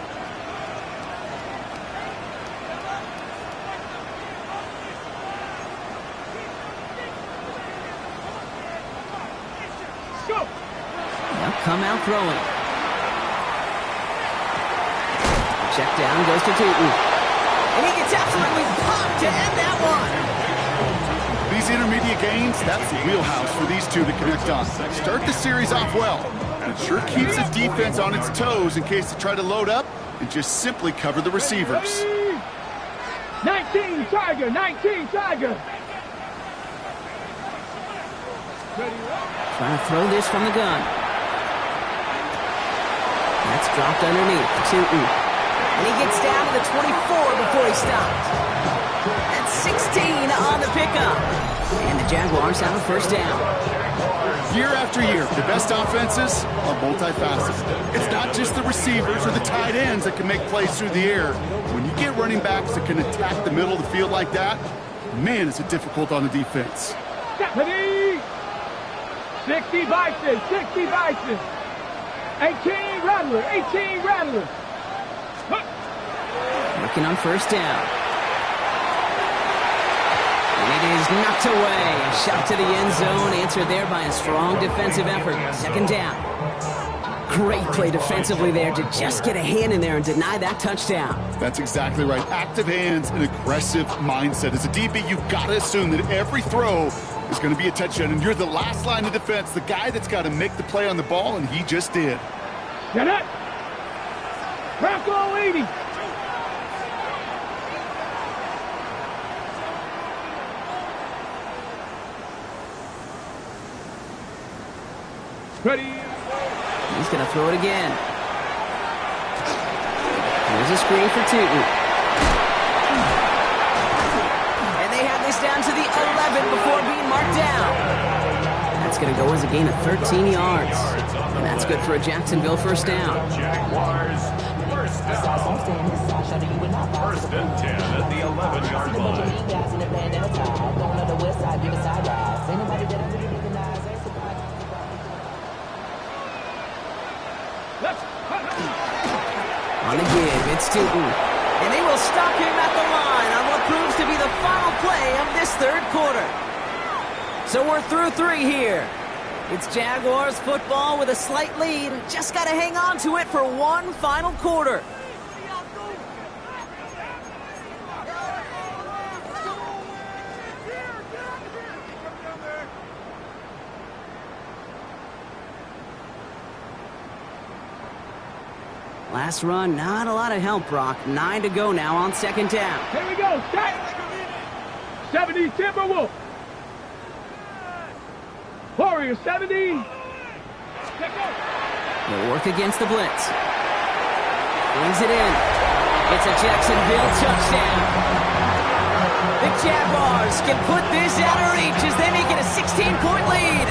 Go. They'll come out throwing. Check down goes to Tootin. And he gets absolutely popped to end that one. These intermediate gains, that's the wheelhouse for these two to connect on. Start the series off well. It sure keeps the defense on its toes in case they try to load up and just simply cover the receivers. 19 Tiger. Trying to throw this from the gun. That's dropped underneath. Tootin. And he gets down to the 24 before he stopped. That's 16 on the pickup. And the Jaguars have a first down. Year after year, the best offenses are multifaceted. It's not just the receivers or the tight ends that can make plays through the air. When you get running backs that can attack the middle of the field like that, man, is it difficult on the defense. 60 Bison. 18 Rattler. Working on first down. And it is knocked away. A shot to the end zone, answered there by a strong defensive effort. 2nd down. Great play defensively there to just get a hand in there and deny that touchdown. That's exactly right. Active hands and aggressive mindset. As a DB, you've got to assume that every throw is going to be a touchdown, and you're the last line of defense, the guy that's got to make the play on the ball, and he just did. Get it. Bronco 80. Ready. He's going to throw it again. Here's a screen for Tootin. And they have this down to the 11 before being marked down. That's going to go as a gain of 13 yards. And that's good for a Jacksonville first down. Jaguars, first down. 1st and 10 at the 11-yard line. On the give, it's Tootin. And they will stop him at the line on what proves to be the final play of this 3rd quarter. So we're through 3 here. It's Jaguars football with a slight lead. Just got to hang on to it for one final quarter. Last run, not a lot of help, Brock. 9 to go now on 2nd down. Here we go. 70 Timberwolf. Warrior 70. They'll work against the blitz. Brings it in. It's a Jacksonville touchdown. The Jaguars can put this out of reach as they make it a 16-point lead.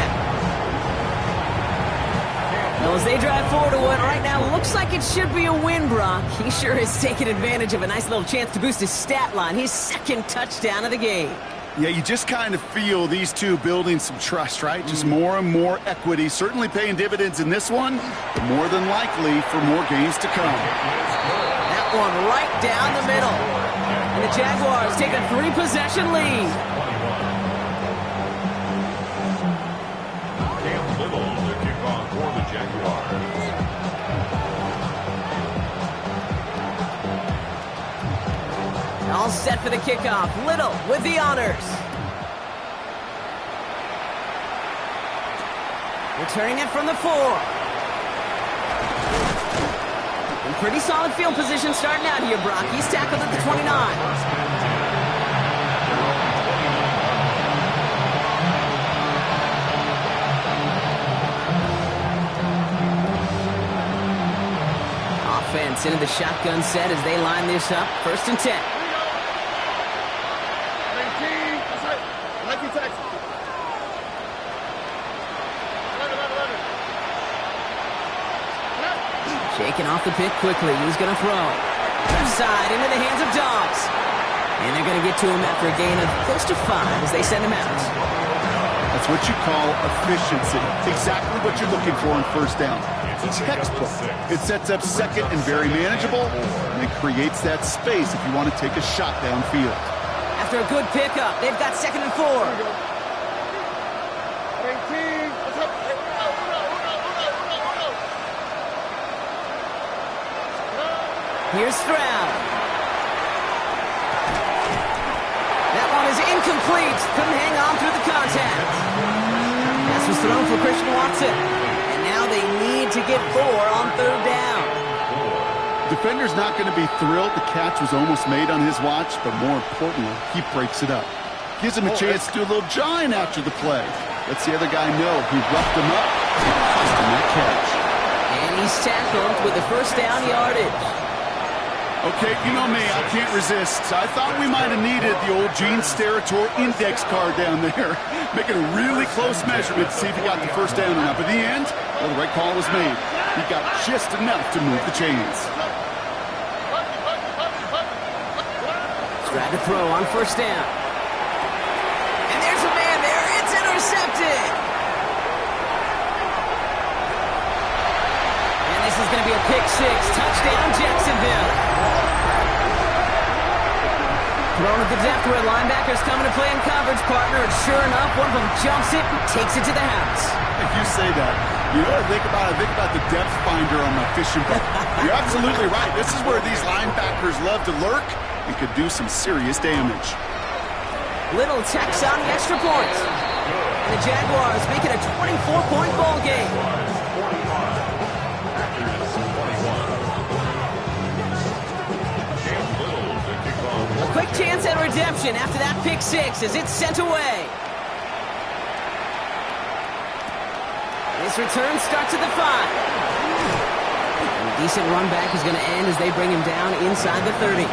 Well, as they drive forward to what right now looks like it should be a win, Brock. He sure has taken advantage of a nice little chance to boost his stat line. His second touchdown of the game. Yeah, you just kind of feel these two building some trust, right? Just more and more equity. Certainly paying dividends in this one, but more than likely for more games to come. That one right down the middle. And the Jaguars take a 3-possession lead. Cam Little to kick off for the Jaguars. All set for the kickoff. Little with the honors. Returning it from the 4. In pretty solid field position starting out here, Brock. He's tackled at the 29. Offense into the shotgun set as they line this up. 1st and 10. Shaking off the pick quickly. He's going to throw. Left side into the hands of Dobbs. And they're going to get to him after a gain of close to 5 as they send him out. That's what you call efficiency. Exactly what you're looking for on 1st down. Textbook. It sets up 2nd and very manageable, and it creates that space if you want to take a shot downfield. After a good pickup, they've got 2nd and 4. Here's Stroud. That one is incomplete. Couldn't hang on through the contact. Pass was thrown for Christian Watson. And now they need to get 4 on 3rd down. Defender's not going to be thrilled the catch was almost made on his watch, but more importantly, he breaks it up. Gives him a chance to do a little jawing after the play. Lets the other guy know he roughed him up and cost him that catch. And he's tackled with the 1st down yardage. Okay, you know me, I can't resist. I thought we might have needed the old Gene Steratore index card down there. Making a really close measurement to see if he got the 1st down or not. But in the end, well, the right call was made. He got just enough to move the chains. Try to throw on 1st down. And there's a man there. It's intercepted. And this is going to be a pick 6. Touchdown, Jacksonville. Thrown at the depth where linebackers coming to play in coverage, partner. And sure enough, one of them jumps it and takes it to the house. If you say that, you know what I think about? I think about the depth finder on my fishing boat. You're absolutely right. This is where these linebackers love to lurk and could do some serious damage. Little tacks on the extra point. And the Jaguars make it a 24-point ball game. A quick chance at redemption after that pick 6 as it's sent away. This return starts at the 5. And a decent run back is going to end as they bring him down inside the 30.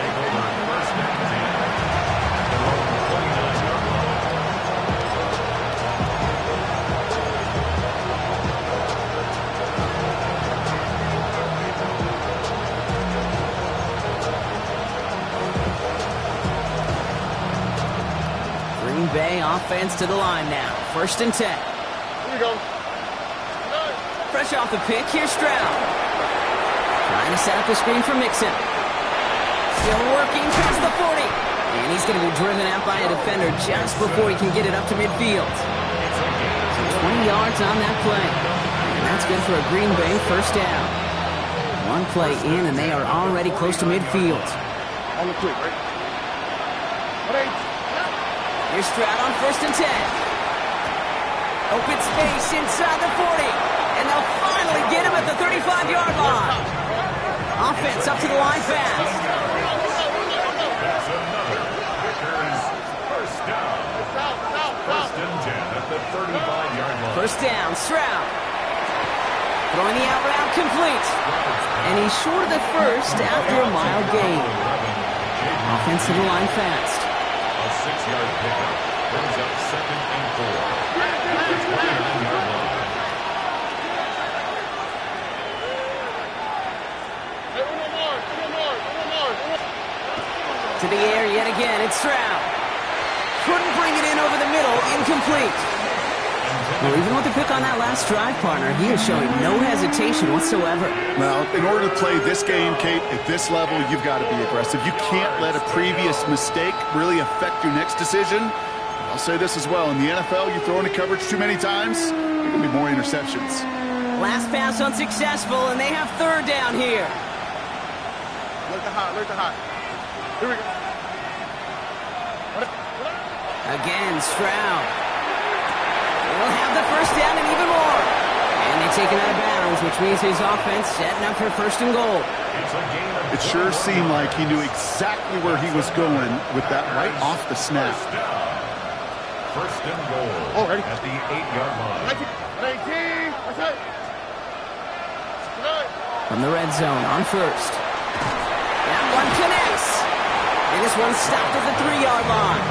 Green Bay offense to the line now. 1st and 10. Here we go. Fresh off the pick, here's Stroud. Trying to set up a screen for Mixon. Still working past the 40. And he's going to be driven out by a defender just before he can get it up to midfield. So 20 yards on that play. And that's good for a Green Bay 1st down. One play in, and they are already close to midfield. On the quick, right? Here's Stroud on 1st and 10. Open space inside the 40. And they'll finally get him at the 35-yard line. Offense up to the line fast. That's another Packers 1st down. 1st and 10 at the 35-yard line. First down, Stroud. Throwing the out route complete. And he's short of the first after a mild gain. Offense to the line fast. A 6-yard pickup brings up 2nd and 4. That's 49-yard line. To the air yet again, it's Stroud. Couldn't bring it in over the middle, incomplete. Well, even with the pick on that last drive, partner, he is showing no hesitation whatsoever. Well, in order to play this game, Kate, at this level, you've got to be aggressive. You can't let a previous mistake really affect your next decision. I'll say this as well. In the NFL, you throw into coverage too many times, there can be more interceptions. Last pass unsuccessful, and they have third down here. Look the hot. Here we go. Again, Stroud. They'll have the first down and even more. And they take him out of bounds, which means his offense setting up for 1st and goal. It sure seemed like he knew exactly where he was going with that right off the snap. 1st and goal at the 8-yard line. From the red zone on first. That one connects. And this one's stopped at the 3-yard line.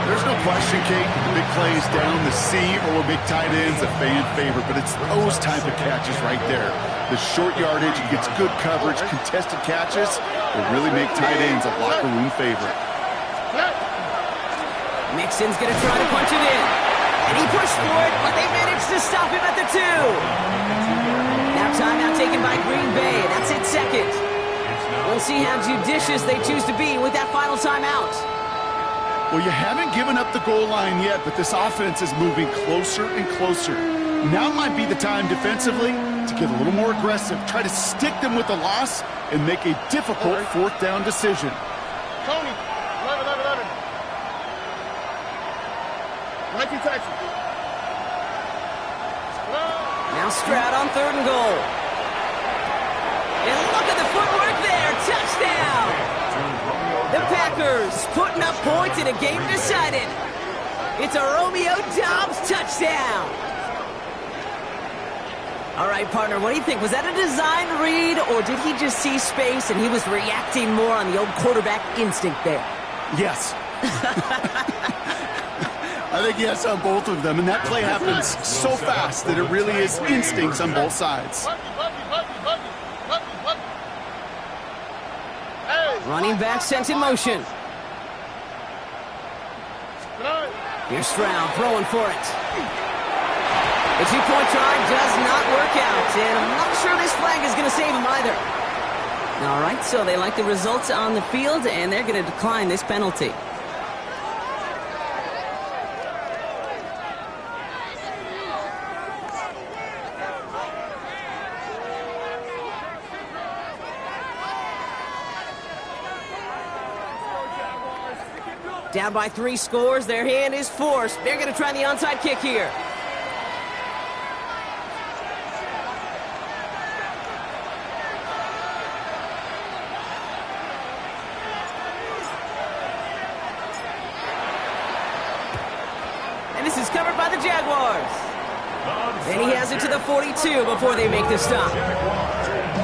There's no question, Kate, the big plays down the seam or big tight ends a fan favorite, but it's those type of catches right there. The short yardage, he gets good coverage, contested catches, will really make tight ends a locker room favorite. Mixon's going to try to punch it in. And he pushed for it, but they managed to stop him at the 2. Now timeout taken by Green Bay. That's it, 2nd. We'll see how judicious they choose to be with that final timeout. Well, you haven't given up the goal line yet, but this offense is moving closer and closer. Now might be the time defensively to get a little more aggressive, try to stick them with the loss, and make a difficult 4th down decision. Tony, 11. 19 Texas. Now Stroud on 3rd and goal. And look at the footwork there. Touchdown! The Packers putting up points in a game decided. It's a Romeo Doubs touchdown. All right, partner, what do you think? Was that a design read, or did he just see space and he was reacting more on the old quarterback instinct there? Yes. I think yes on both of them, and that play happens so fast that it really is instincts on both sides. Running back sent in motion. Here's Stroud throwing for it. The 2-point try does not work out, and I'm not sure this flag is going to save him either. All right, so they like the results on the field, and they're going to decline this penalty. Down by 3 scores, their hand is forced. They're going to try the onside kick here. And this is covered by the Jaguars. And he has it to the 42 before they make the stop.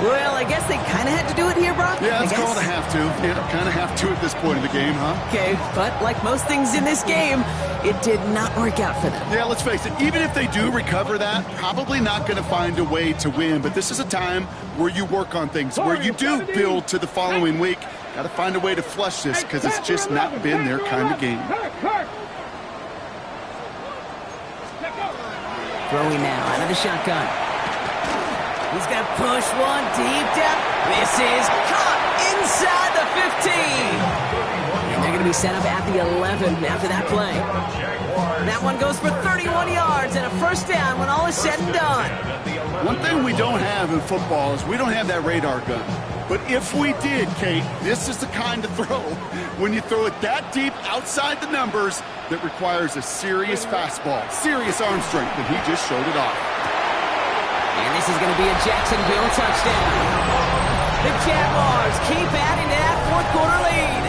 Well, I guess they kind of had to do it here, Brock. Yeah, it's called a have to. Yeah, kind of have to at this point in the game, huh? Okay, but like most things in this game, it did not work out for them. Yeah, let's face it, even if they do recover that, probably not going to find a way to win. But this is a time where you work on things, where you do build to the following week. Got to find a way to flush this because it's just not been their kind of game. Throwing now out of the shotgun. He's going to push one deep down. Misses. Caught inside the 15. And they're going to be set up at the 11 after that play. That one goes for 31 yards and a first down when all is said and done. One thing we don't have in football is we don't have that radar gun. But if we did, Kate, this is the kind of throw when you throw it that deep outside the numbers that requires a serious fastball, serious arm strength, and he just showed it off. And this is going to be a Jacksonville touchdown. The Jaguars keep adding to that fourth quarter lead.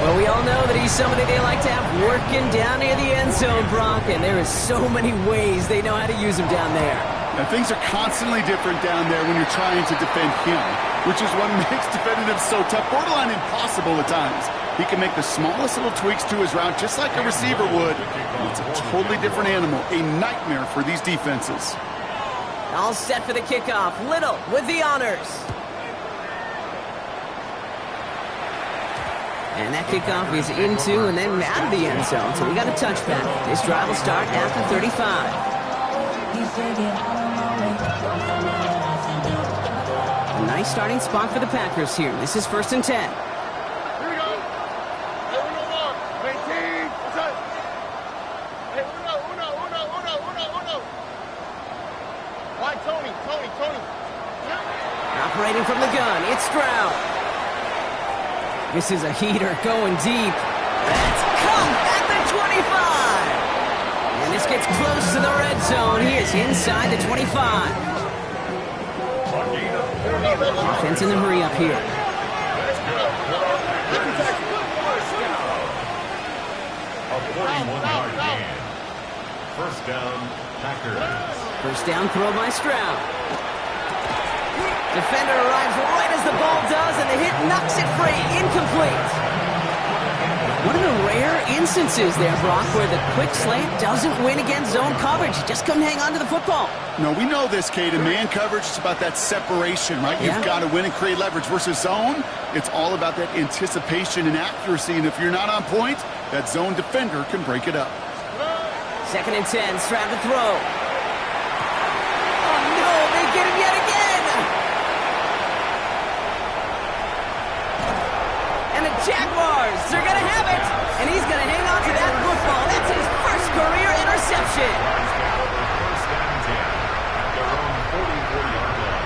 Well, we all know that he be somebody they like to have working down near the end zone, Brock, and there is so many ways they know how to use him down there. Now, things are constantly different down there when you're trying to defend him, which is what makes defending him so tough, borderline impossible at times. He can make the smallest little tweaks to his route just like a receiver would. It's a totally different animal, a nightmare for these defenses. All set for the kickoff. Little with the honors. And that kickoff is into and then out of the end zone. So we got a touchback. This drive will start after 35. A nice starting spot for the Packers here. This is 1st and 10. Here we go. Hey, uno. What's up? Hey, uno. Why, Tony. Operating from the gun, it's Stroud. This is a heater going deep. That's come at the 25. And this gets close to the red zone. He is inside the 25. Offense in the hurry up here. A 41-yard gain. First down, Packers. First down throw by Stroud. Defender arrives right as the ball does, and the hit knocks it free. Incomplete. One of the rare instances there, Brock, where the quick slant doesn't win against zone coverage. Just couldn't hang on to the football. No, we know this, Kate. In man coverage, it's about that separation, right? Yeah. You've got to win and create leverage. Versus zone, it's all about that anticipation and accuracy. And if you're not on point, that zone defender can break it up. 2nd and 10, Stroud to throw. Oh, no, they get him yet again. And the Jaguars, they're going to have it. And he's going to hang on to that football. That's his first career interception. First and 10 at their own 44-yard line.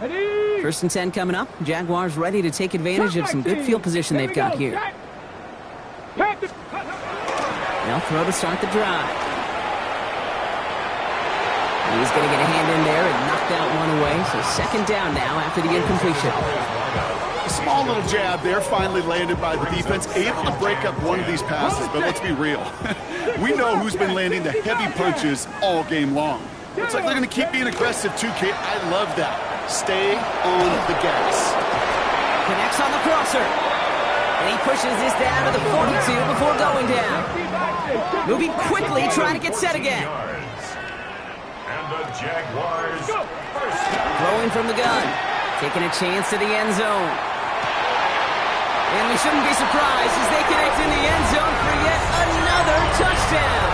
Ready? 1st and 10 coming up. Jaguars ready to take advantage of some good field position they've got here. They'll throw to start the drive. He's going to get a hand in there and knock that one away. So 2nd down now after the incompletion. A small little jab there, finally landed by the defense, able to break up one of these passes. But let's be real. We know who's been landing the heavy punches all game long. Looks like they're going to keep being aggressive too, Kate. I love that. Stay on the gas. Connects on the crosser. And he pushes this down to the 42 before going down. Moving quickly, trying to get set again. And the Jaguars first down. Throwing from the gun. Taking a chance to the end zone. And we shouldn't be surprised as they connect in the end zone for yet another touchdown.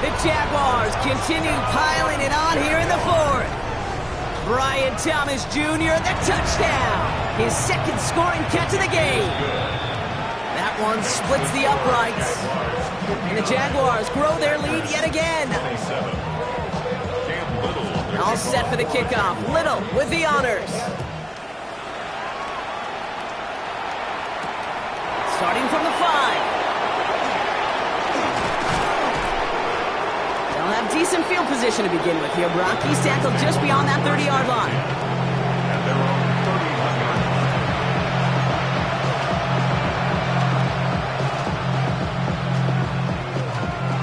The Jaguars continue piling it on here in the 4th. Brian Thomas Jr., the touchdown. His 2nd scoring catch of the game. That one splits the uprights. And the Jaguars grow their lead yet again. All set for the kickoff. Little with the honors. Starting from the 5. They'll have decent field position to begin with here, Brock. He's tackled just beyond that 30-yard line. At their own 31-yard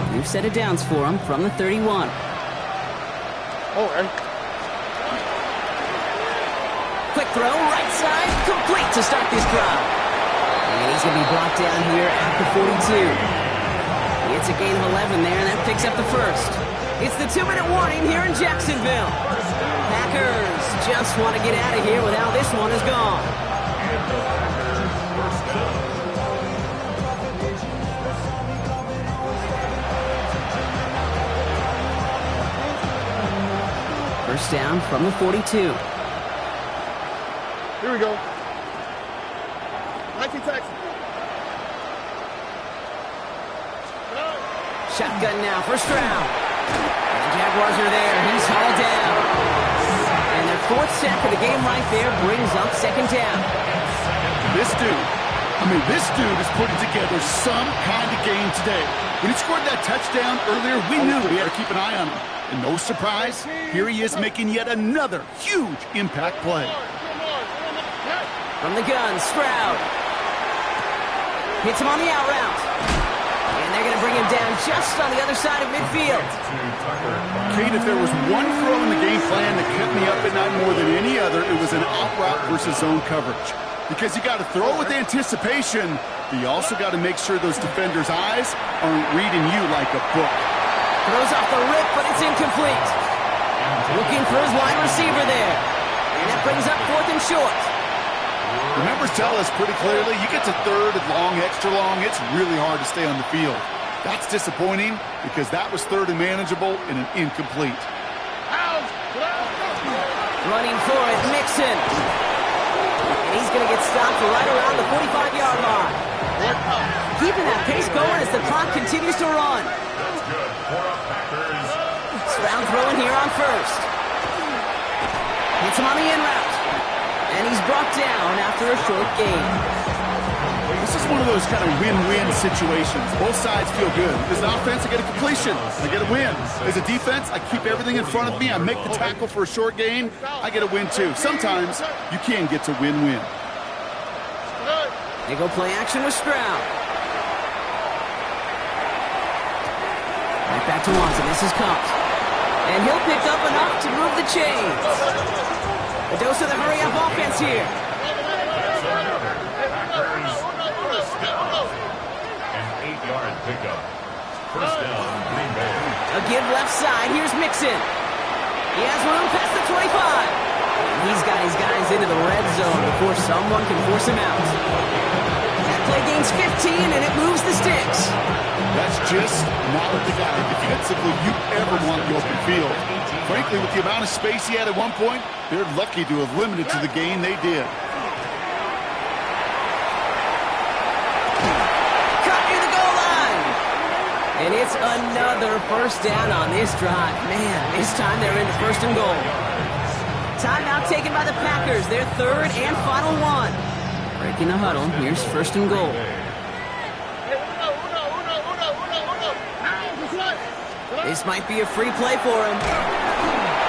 line. New set of downs for him from the 31. Oh, right. Quick throw, right side, complete to start this drive. And he's going to be brought down here at the 42. It's a gain of 11 there, and that picks up the 1st. It's the 2-minute warning here in Jacksonville. Packers just want to get out of here with how this one is gone. First down from the 42. Here we go. 19 Texas. Shotgun now for Stroud. And the Jaguars are there. He's hauled down. And they're fourth sack of the game right there brings up second down. This dude is putting together some kind of game today. When he scored that touchdown earlier, we knew we had to keep an eye on him. And no surprise, here he is making yet another huge impact play. From the gun, Stroud. Hits him on the out route. And they're going to bring him down just on the other side of midfield. Kate, if there was one throw in the game plan that kept me up at night more than any other, it was an out route versus zone coverage. Because you got to throw with anticipation, but you also got to make sure those defenders' eyes aren't reading you like a book. Throws off the rip, but it's incomplete. Looking for his wide receiver there. And that brings up fourth and short. The numbers tell us pretty clearly, you get to third and long, extra long, it's really hard to stay on the field. That's disappointing because that was third and manageable and an incomplete. Running for it, Mixon. And he's going to get stopped right around the 45-yard line. Keeping that pace going as the clock continues to run. Stroud throwing here on first. Hits him on the in route. And he's brought down after a short gain. This is one of those kind of win-win situations. Both sides feel good. As an offense, I get a completion. I get a win. As a defense, I keep everything in front of me. I make the tackle for a short gain. I get a win, too. Sometimes you can get to win-win. They go play action with Stroud. Right back to Watson. This is Cox. And he'll pick up enough to move the chains. A dose of the hurry-up offense here. An 8-yard pickup. First down, Green Bay. A give left side. Here's Mixon. He has room past the 25. And he's got his guys into the red zone before someone can force him out. That play gains 15, and it moves the sticks. That's just not the guy defensively you ever want in the open field. Frankly, with the amount of space he had at one point, they're lucky to have limited to the gain they did. Cut near the goal line. And it's another first down on this drive. Man, this time they're into first and goal. Timeout taken by the Packers. Their third and final one. Breaking the huddle. Here's first and goal. This might be a free play for him.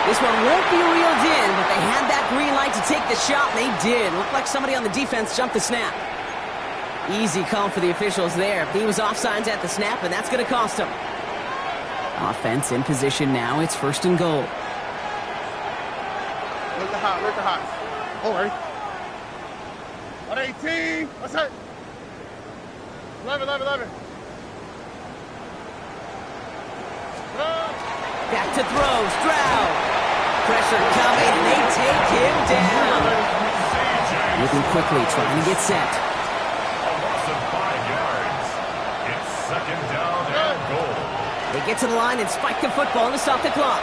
This one won't be reeled in, but they had that green light to take the shot, and they did. Looked like somebody on the defense jumped the snap. Easy call for the officials there. He was offsides at the snap, and that's going to cost him. Offense in position now. It's first and goal. Look the hot. Don't worry. 118. What's that? 11. Back to throw. Stroud. Pressure coming, and they take him down. Moving quickly, trying to get set. A loss of 5 yards. It's second down and goal. They get to the line and spike the football to stop the clock.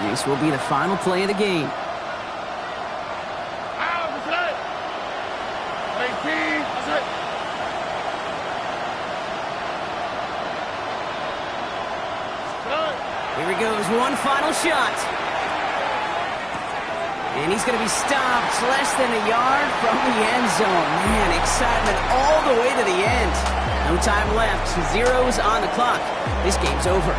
This will be the final play of the game. Here he goes, one final shot. And he's going to be stopped less than a yard from the end zone. Man, excitement all the way to the end. No time left. Zeros on the clock. This game's over.